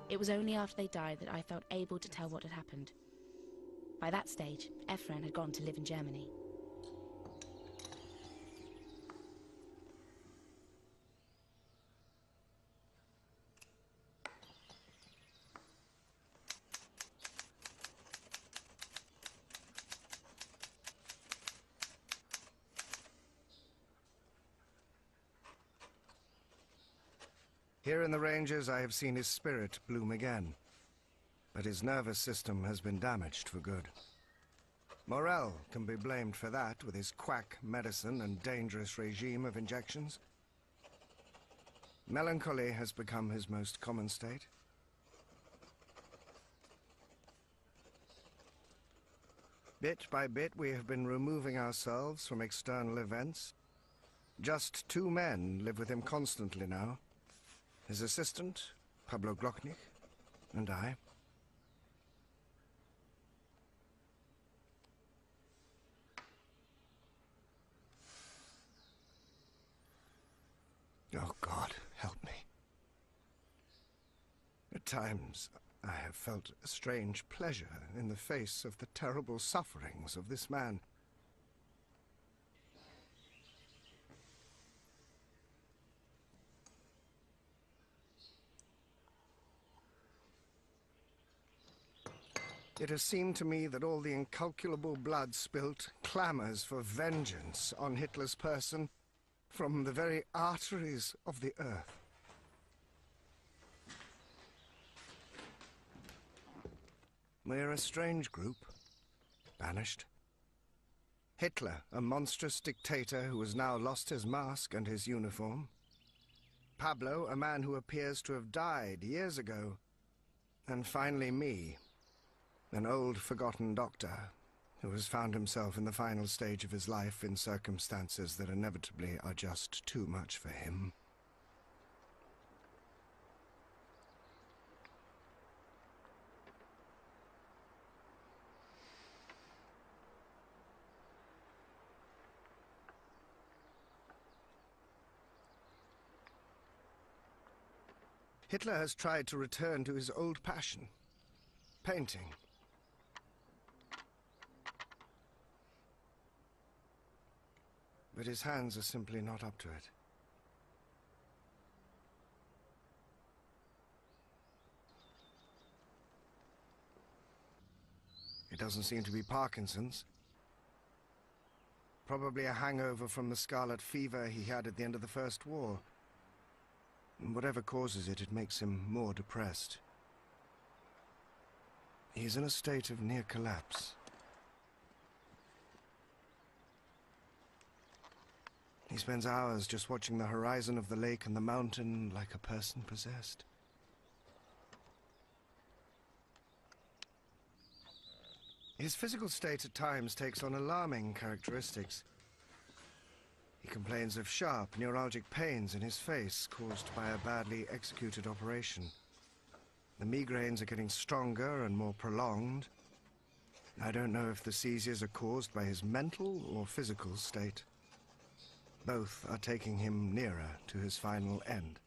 It was only after they died that I felt able to tell what had happened. By that stage, Efren had gone to live in Germany. Here in the ranges, I have seen his spirit bloom again, but his nervous system has been damaged for good. Morel can be blamed for that, with his quack medicine and dangerous regime of injections. Melancholy has become his most common state. Bit by bit, we have been removing ourselves from external events. Just 2 men live with him constantly now. His assistant, Pablo Glocknik, and I. Oh, God, help me. At times, I have felt a strange pleasure in the face of the terrible sufferings of this man. It has seemed to me that all the incalculable blood spilt clamors for vengeance on Hitler's person from the very arteries of the earth. We're a strange group, banished. Hitler, a monstrous dictator who has now lost his mask and his uniform. Pablo, a man who appears to have died years ago. And finally me, an old, forgotten doctor who has found himself in the final stage of his life in circumstances that inevitably are just too much for him. Hitler has tried to return to his old passion, painting. But his hands are simply not up to it. It doesn't seem to be Parkinson's. Probably a hangover from the scarlet fever he had at the end of the First War. And whatever causes it, it makes him more depressed. He's in a state of near collapse. He spends hours just watching the horizon of the lake and the mountain like a person possessed. His physical state at times takes on alarming characteristics. He complains of sharp, neuralgic pains in his face caused by a badly executed operation. The migraines are getting stronger and more prolonged. I don't know if the seizures are caused by his mental or physical state. Both are taking him nearer to his final end.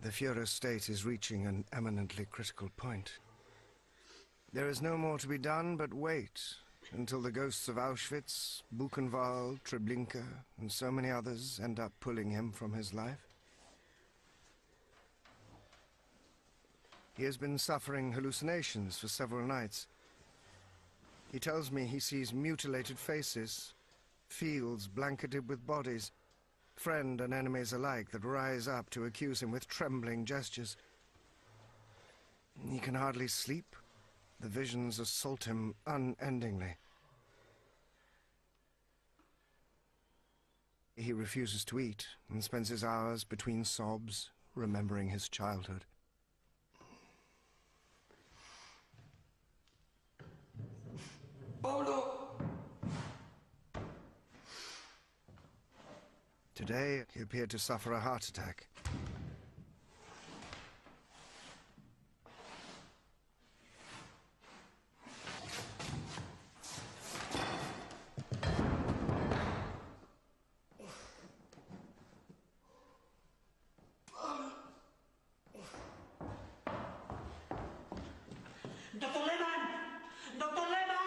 The Führer's state is reaching an eminently critical point. There is no more to be done but wait until the ghosts of Auschwitz, Buchenwald, Treblinka, and so many others end up pulling him from his life. He has been suffering hallucinations for several nights. He tells me he sees mutilated faces, fields blanketed with bodies, friend and enemies alike that rise up to accuse him with trembling gestures. He can hardly sleep. The visions assault him unendingly. He refuses to eat and spends his hours between sobs, remembering his childhood. Today, he appeared to suffer a heart attack. ¡Doctor Lehmann! ¡Doctor Lehmann!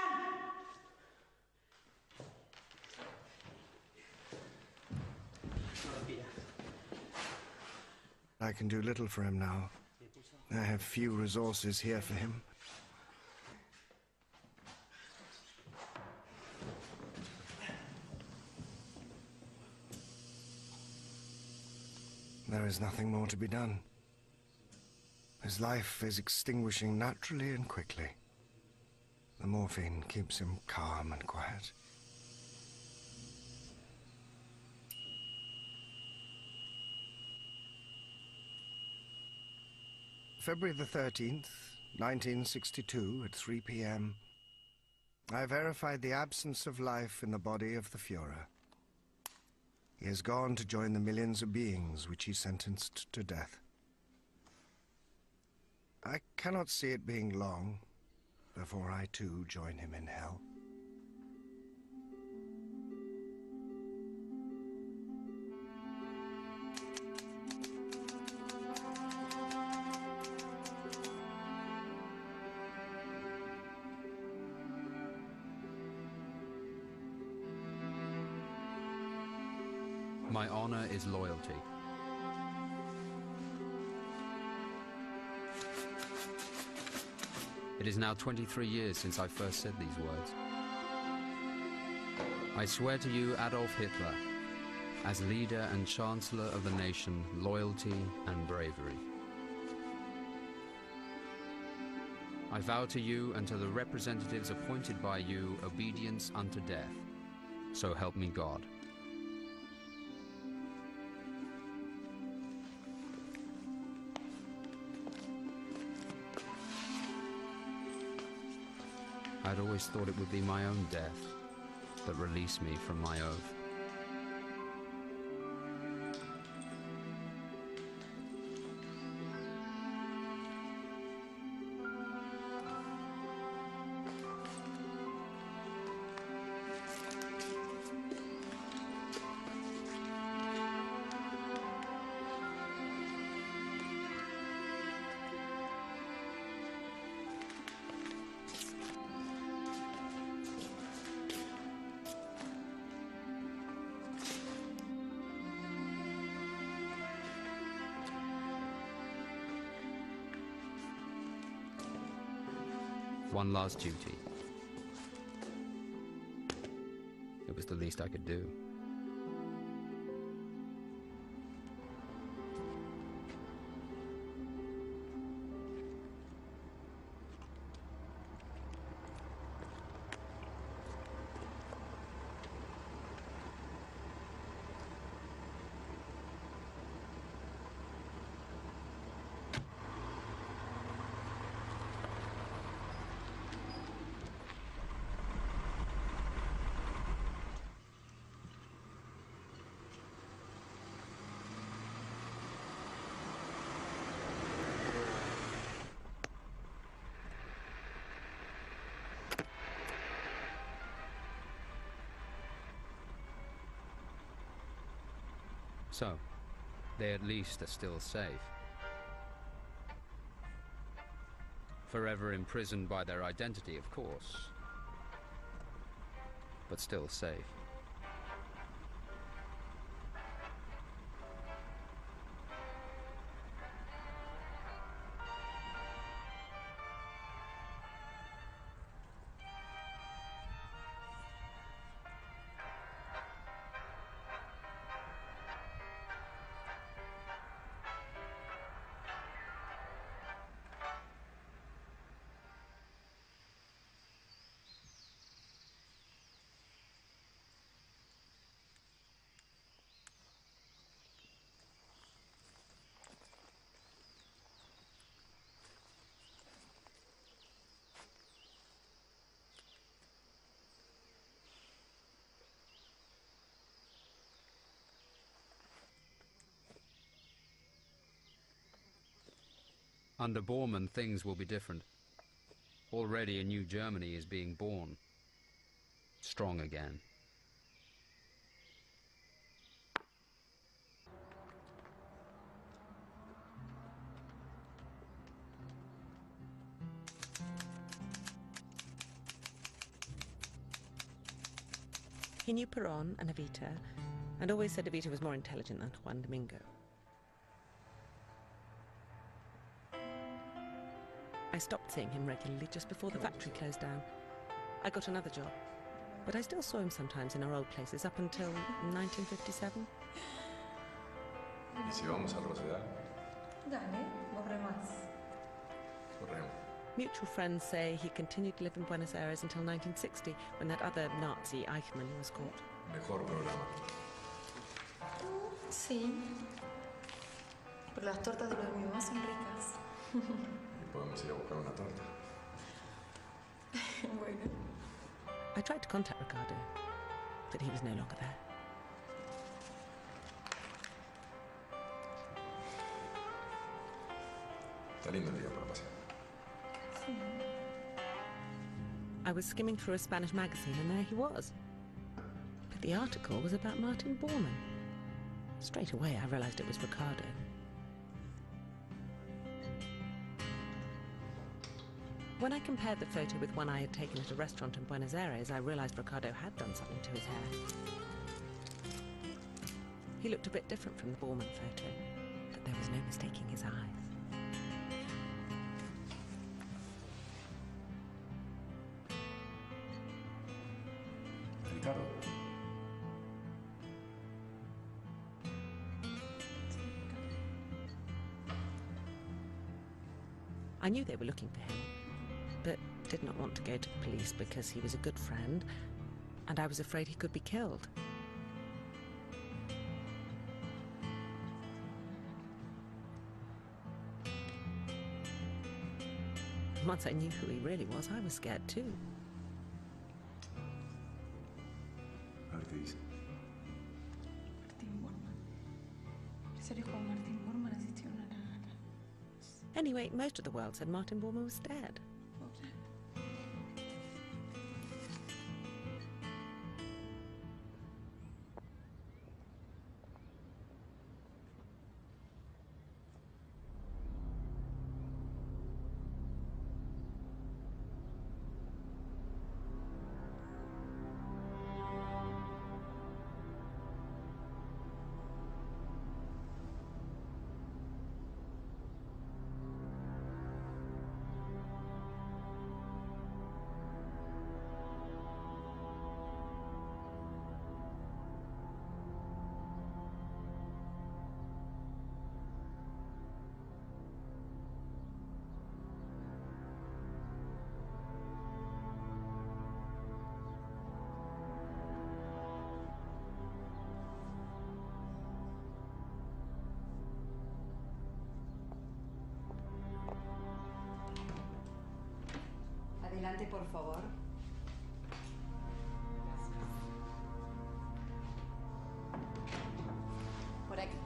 I can do little for him now. I have few resources here for him. There is nothing more to be done. His life is extinguishing naturally and quickly. The morphine keeps him calm and quiet. February the 13th, 1962, at 3 p.m., I verified the absence of life in the body of the Führer. He has gone to join the millions of beings which he sentenced to death. I cannot see it being long before I too join him in hell. My honor is loyalty. It is now 23 years since I first said these words. I swear to you, Adolf Hitler, as leader and chancellor of the nation, loyalty and bravery. I vow to you and to the representatives appointed by you obedience unto death. So help me God. I'd always thought it would be my own death that released me from my oath. One last duty. It was the least I could do. So, they at least are still safe. Forever imprisoned by their identity, of course, but still safe. Under Bormann, things will be different. Already a new Germany is being born. Strong again. He knew Perón and Evita, and always said Evita was more intelligent than Juan Domingo. I stopped seeing him regularly just before the factory closed down. I got another job, but I still saw him sometimes in our old places up until 1957. ¿Y si vamos a Rosedal? Dale, borremos. Corremos. Mutual friends say he continued to live in Buenos Aires until 1960, when that other Nazi, Eichmann, was caught. Mejor programa. Sí. Pero las tortas de los de mi mamá son ricas. Y podemos ir a buscar una torta. Bueno. I tried to contact Ricardo, but he was no longer there. Está lindo el día para pasear. I was skimming through a Spanish magazine and there he was. But the article was about Martin Bormann. Straight away I realized it was Ricardo. When I compared the photo with one I had taken at a restaurant in Buenos Aires, I realized Ricardo had done something to his hair. He looked a bit different from the Bormann photo, but there was no mistaking his eyes. Ricardo. I knew they were looking for him, but did not want to go to the police because he was a good friend, and I was afraid he could be killed. Once I knew who he really was, I was scared too. A ver qué dice. Martin Bormann. Serio Juan Martin Bormann asistió a una rana. Anyway, most of the world said Martin Bormann was dead. Adelante, por favor. Por aquí.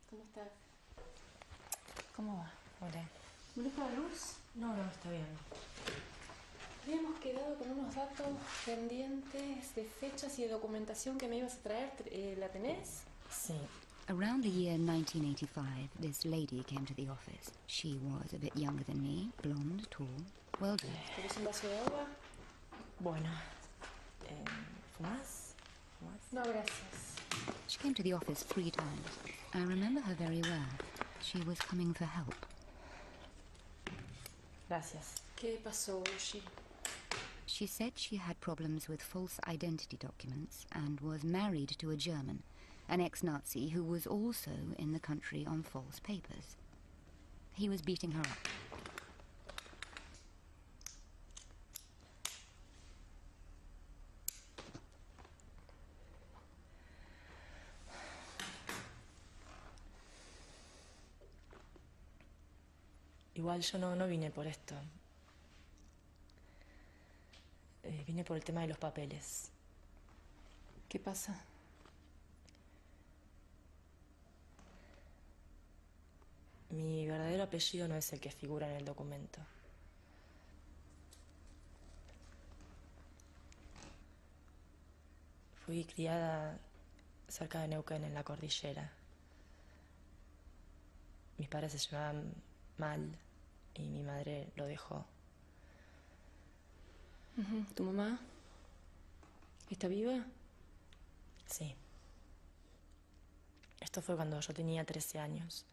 ¿Cómo estás? ¿Cómo va? Hola. ¿Molesta la luz? No, está bien. Habíamos quedado con unos datos pendientes de fechas y de documentación que me ibas a traer. ¿La tenés? Sí. Around the year 1985, this lady came to the office. She was a bit younger than me, blonde, tall, well dressed. ¿Querés un vaso de agua? Bueno. ¿Fumás? No, gracias. She came to the office 3 times. I remember her very well. She was coming for help. Gracias. ¿Qué pasó, Ushi? She said she had problems with false identity documents and was married to a German. an ex-Nazi who was also in the country on false papers. He was beating her up. Igual yo no vine por esto. Vine por el tema de los papeles. ¿Qué pasa? Mi verdadero apellido no es el que figura en el documento. Fui criada cerca de Neuquén, en la cordillera. Mis padres se llevaban mal y mi madre lo dejó. ¿Tu mamá está viva? Sí. Esto fue cuando yo tenía 13 años.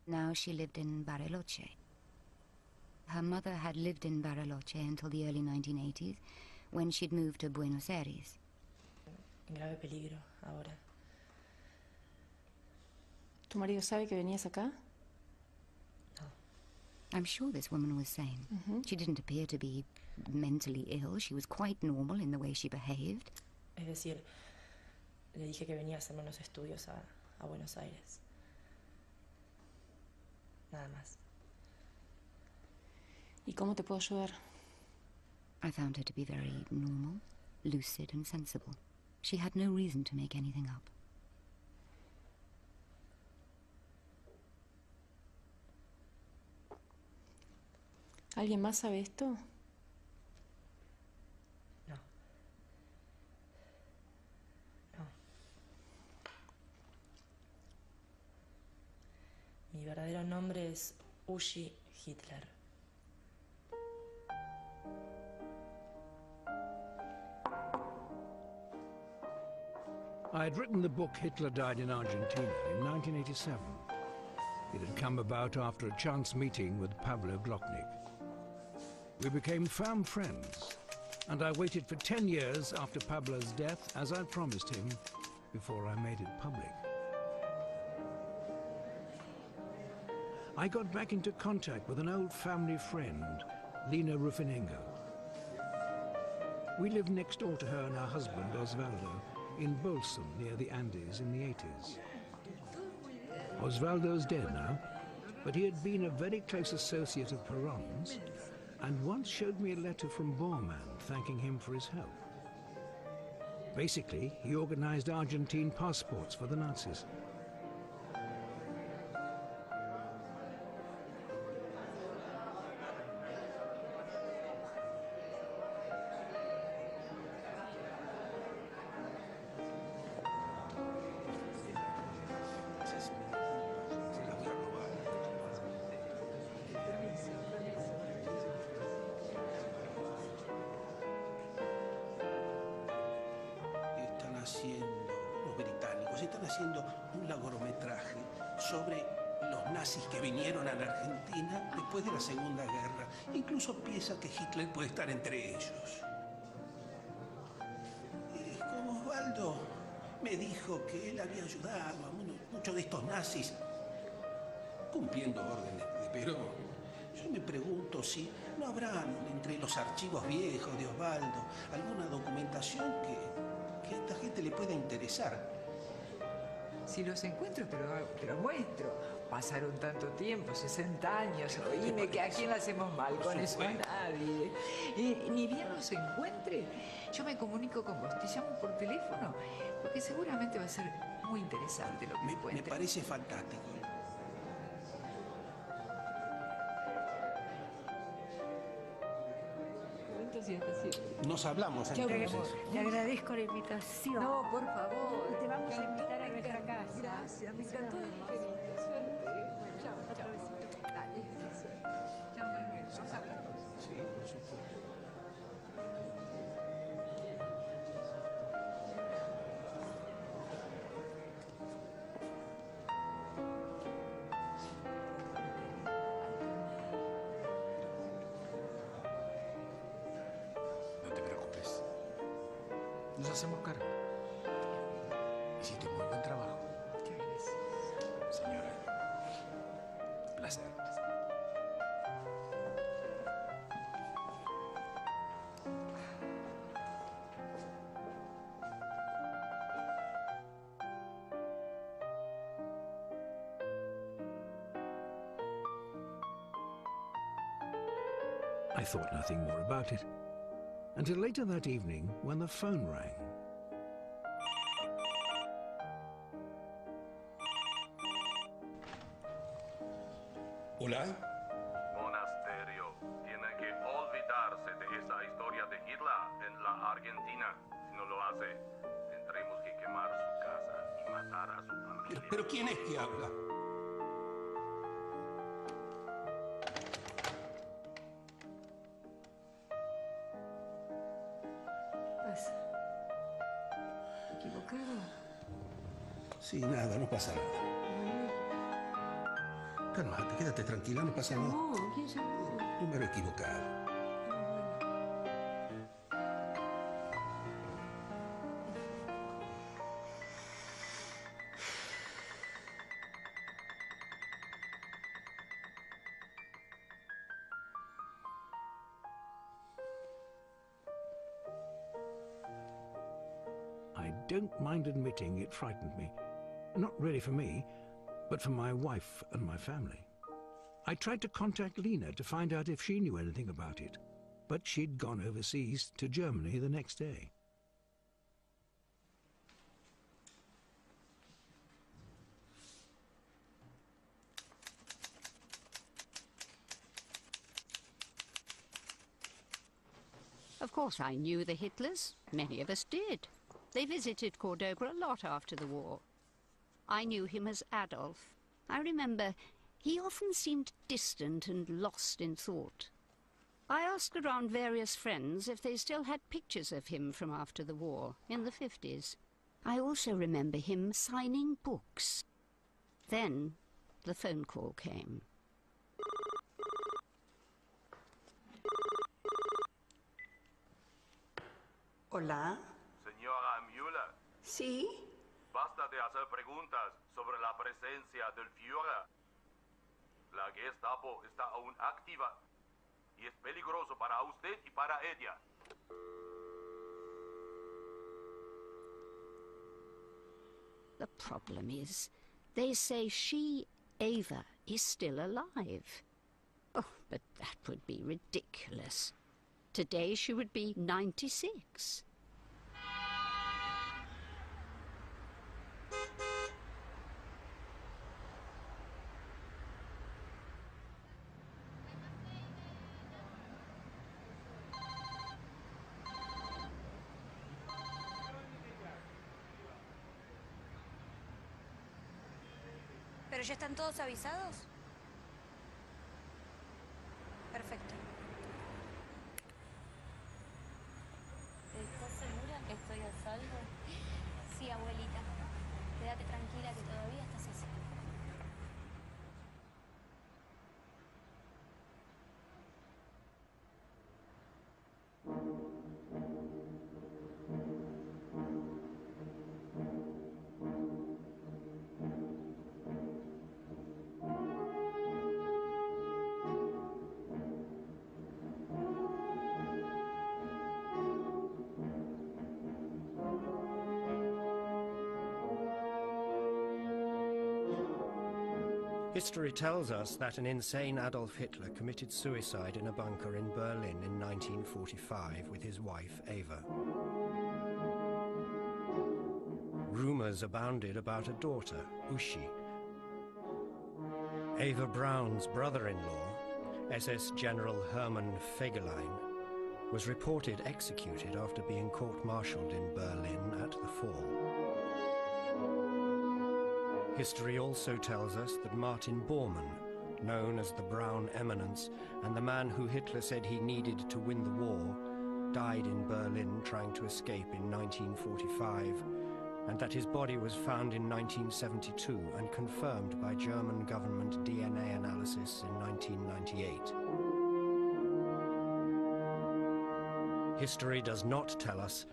Now she lived in Bariloche. Her mother had lived in Bariloche until the early 1980s, when she'd moved to Buenos Aires. En grave peligro ahora. ¿Tu marido sabe que venías acá? I'm sure this woman was sane. She didn't appear to be mentally ill. She was quite normal in the way she behaved. Es decir, le dije que venía a hacerme unos estudios a Buenos Aires. Nada más. ¿Y cómo te puedo ayudar? I found her to be very normal, lucid and sensible. She had no reason to make anything up. ¿Alguien más sabe esto? No. No. Mi verdadero nombre es Uschi Hitler. I had written the book Hitler Died in Argentina in 1987. It had come about after a chance meeting with Pablo Glocknik. We became firm friends, and I waited for 10 years after Pablo's death, as I promised him, before I made it public. I got back into contact with an old family friend, Lina Rufinengo. We lived next door to her and her husband, Osvaldo, in Bolsum, near the Andes, in the 80s. Osvaldo's dead now, but he had been a very close associate of Perón's, and once showed me a letter from Bormann thanking him for his help. Basically, he organized Argentine passports for the Nazis. Los británicos están haciendo un largometraje sobre los nazis que vinieron a la Argentina después de la Segunda Guerra. Incluso piensa que Hitler puede estar entre ellos. Como Osvaldo me dijo que él había ayudado a muchos de estos nazis cumpliendo órdenes de Perón. Yo me pregunto si no habrá entre los archivos viejos de Osvaldo alguna documentación que a esta gente le pueda interesar. Si los encuentro, te lo muestro. Pasaron tanto tiempo, 60 años. Oíme, que a quién le hacemos mal con eso, a nadie. Y ni bien los encuentre, yo me comunico con vos. Te llamo por teléfono, porque seguramente va a ser muy interesante lo que encuentre. Me parece fantástico. Nos hablamos entonces. Te agradezco la invitación. No, por favor. Te vamos a invitar a nuestra casa. Gracias, me encantó. Chao, chao. Dale. Chao, Manuel. Nos hablamos. Sí, por supuesto. Nos hacemos cargo. Hiciste un muy buen trabajo. Muchas gracias. Señora, placer. I thought nothing more about it, until later that evening when the phone rang. Hola. Monasterio. Tiene que olvidarse de esa historia de Hitler en la Argentina. Si no lo hace, tendremos que quemar su casa y matar a su familia. ¿Pero quién es que habla? ¿Pasa? ¿Equivocado? Sí, nada, no pasa nada. Cálmate, quédate tranquila, no pasa nada. No, ¿quién llamó? Número equivocado. I don't mind admitting it frightened me. Not really for me, but for my wife and my family. I tried to contact Lena to find out if she knew anything about it, but she'd gone overseas to Germany the next day. Of course I knew the Hitlers. Many of us did. They visited Cordoba a lot after the war. I knew him as Adolf. I remember he often seemed distant and lost in thought. I asked around various friends if they still had pictures of him from after the war, in the 50s. I also remember him signing books. Then the phone call came. Hola. Señora Müller. Sí. Basta de hacer preguntas sobre la presencia del Führer. La Gestapo está aún activa y es peligroso para usted y para ella. The problem is, they say she, Ava, is still alive. Oh, but that would be ridiculous. Today she would be 96. ¿Pero ya están todos avisados? Perfecto. ¿Estás segura que estoy a salvo? Sí, abuelita. Quédate tranquila que todavía estás a salvo. History tells us that an insane Adolf Hitler committed suicide in a bunker in Berlin in 1945 with his wife, Ava. Rumors abounded about a daughter, Uschi. Ava Braun's brother-in-law, SS General Hermann Fegelein, was reported executed after being court-martialed in Berlin at the fall. History also tells us that Martin Bormann, known as the Brown Eminence, and the man who Hitler said he needed to win the war, died in Berlin trying to escape in 1945, and that his body was found in 1972 and confirmed by German government DNA analysis in 1998. History does not tell us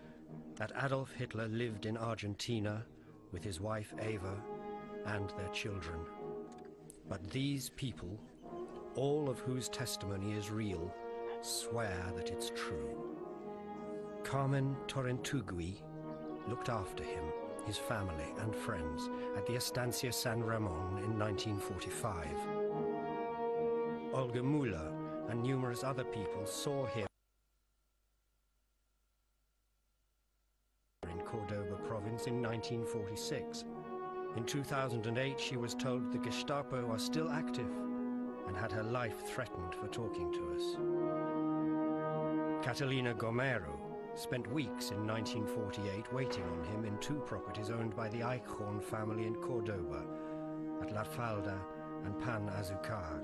that Adolf Hitler lived in Argentina with his wife Eva and their children. But these people, all of whose testimony is real, swear that it's true. Carmen Torrentugui looked after him, his family and friends at the Estancia San Ramon in 1945. Olga Müller and numerous other people saw him in Cordoba province in 1946. In 2008, she was told the Gestapo are still active and had her life threatened for talking to us. Catalina Gomero spent weeks in 1948 waiting on him in 2 properties owned by the Eichhorn family in Cordoba, at La Falda and Pan Azucar.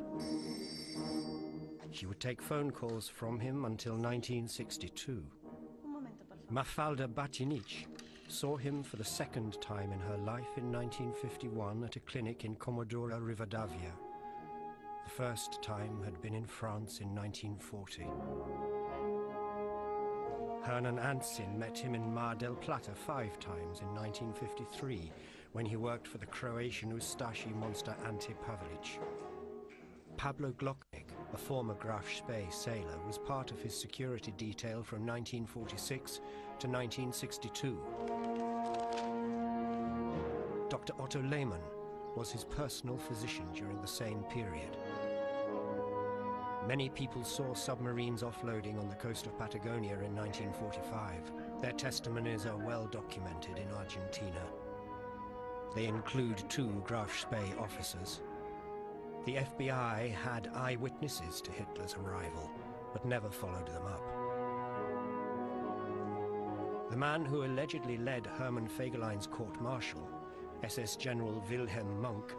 She would take phone calls from him until 1962. Mafalda Batinic saw him for the 2nd time in her life in 1951 at a clinic in Comodoro Rivadavia. The first time had been in France in 1940. Hernan Ansin met him in Mar del Plata 5 times in 1953 when he worked for the Croatian Ustashi monster Ante Pavelic. Pablo Glocknik, a former Graf Spee sailor, was part of his security detail from 1946 to 1962. Dr. Otto Lehmann was his personal physician during the same period. Many people saw submarines offloading on the coast of Patagonia in 1945. Their testimonies are well documented in Argentina. They include 2 Graf Spee officers. The FBI had eyewitnesses to Hitler's arrival, but never followed them up. The man who allegedly led Hermann Fegelein's court-martial, SS General Wilhelm Munk,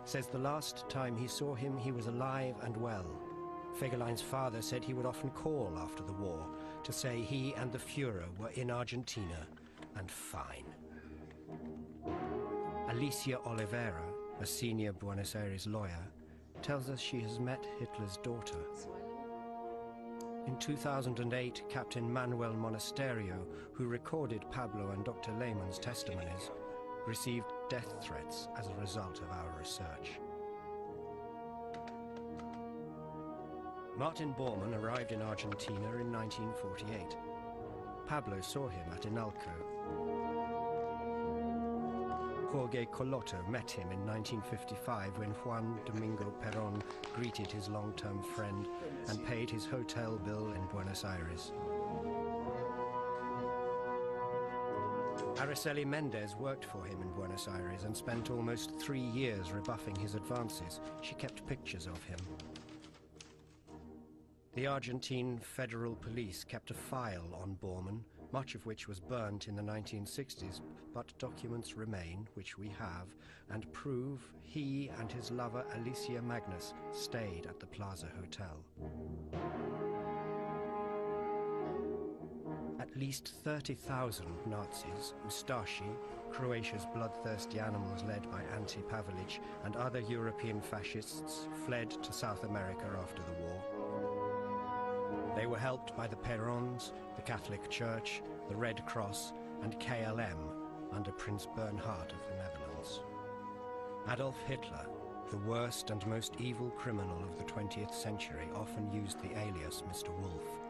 says the last time he saw him he was alive and well. Fegelein's father said he would often call after the war to say he and the Führer were in Argentina and fine. Alicia Oliveira, a senior Buenos Aires lawyer, tells us she has met Hitler's daughter. In 2008, Captain Manuel Monasterio, who recorded Pablo and Dr. Lehmann's testimonies, received death threats as a result of our research. Martin Bormann arrived in Argentina in 1948. Pablo saw him at Inalco. Jorge Coloto met him in 1955 when Juan Domingo Perón greeted his long-term friend and paid his hotel bill in Buenos Aires. Araceli Mendez worked for him in Buenos Aires and spent almost 3 years rebuffing his advances. She kept pictures of him. The Argentine Federal Police kept a file on Bormann, much of which was burnt in the 1960s, but documents remain, which we have, and prove he and his lover Alicia Magnus stayed at the Plaza Hotel. At least 30,000 Nazis, Ustashi, Croatia's bloodthirsty animals led by Ante Pavelic, and other European fascists fled to South America after the war. They were helped by the Perons, the Catholic Church, the Red Cross, and KLM under Prince Bernhard of the Netherlands. Adolf Hitler, the worst and most evil criminal of the 20th century, often used the alias Mr. Wolf.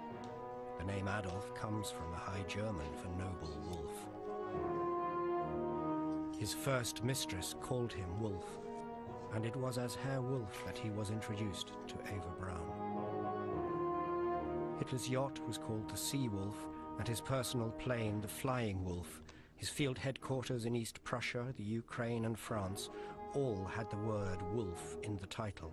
The name Adolf comes from a High German for noble wolf. His first mistress called him Wolf, and it was as Herr Wolf that he was introduced to Eva Braun. Hitler's yacht was called the Sea Wolf, and his personal plane the Flying Wolf. His field headquarters in East Prussia, the Ukraine and France all had the word wolf in the title.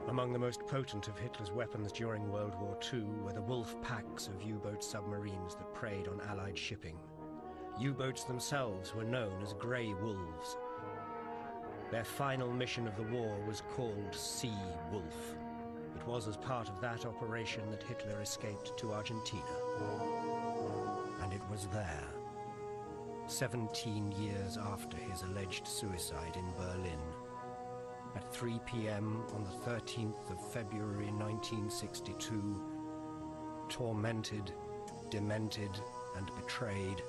Among the most potent of Hitler's weapons during World War II were the wolf packs of U-boat submarines that preyed on Allied shipping. U-boats themselves were known as Grey Wolves. Their final mission of the war was called Sea Wolf. It was as part of that operation that Hitler escaped to Argentina. And it was there, 17 years after his alleged suicide in Berlin, at 3 p.m. on the 13th of February 1962, tormented, demented, and betrayed,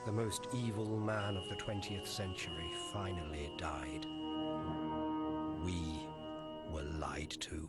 the most evil man of the 20th century finally died. We were lied to.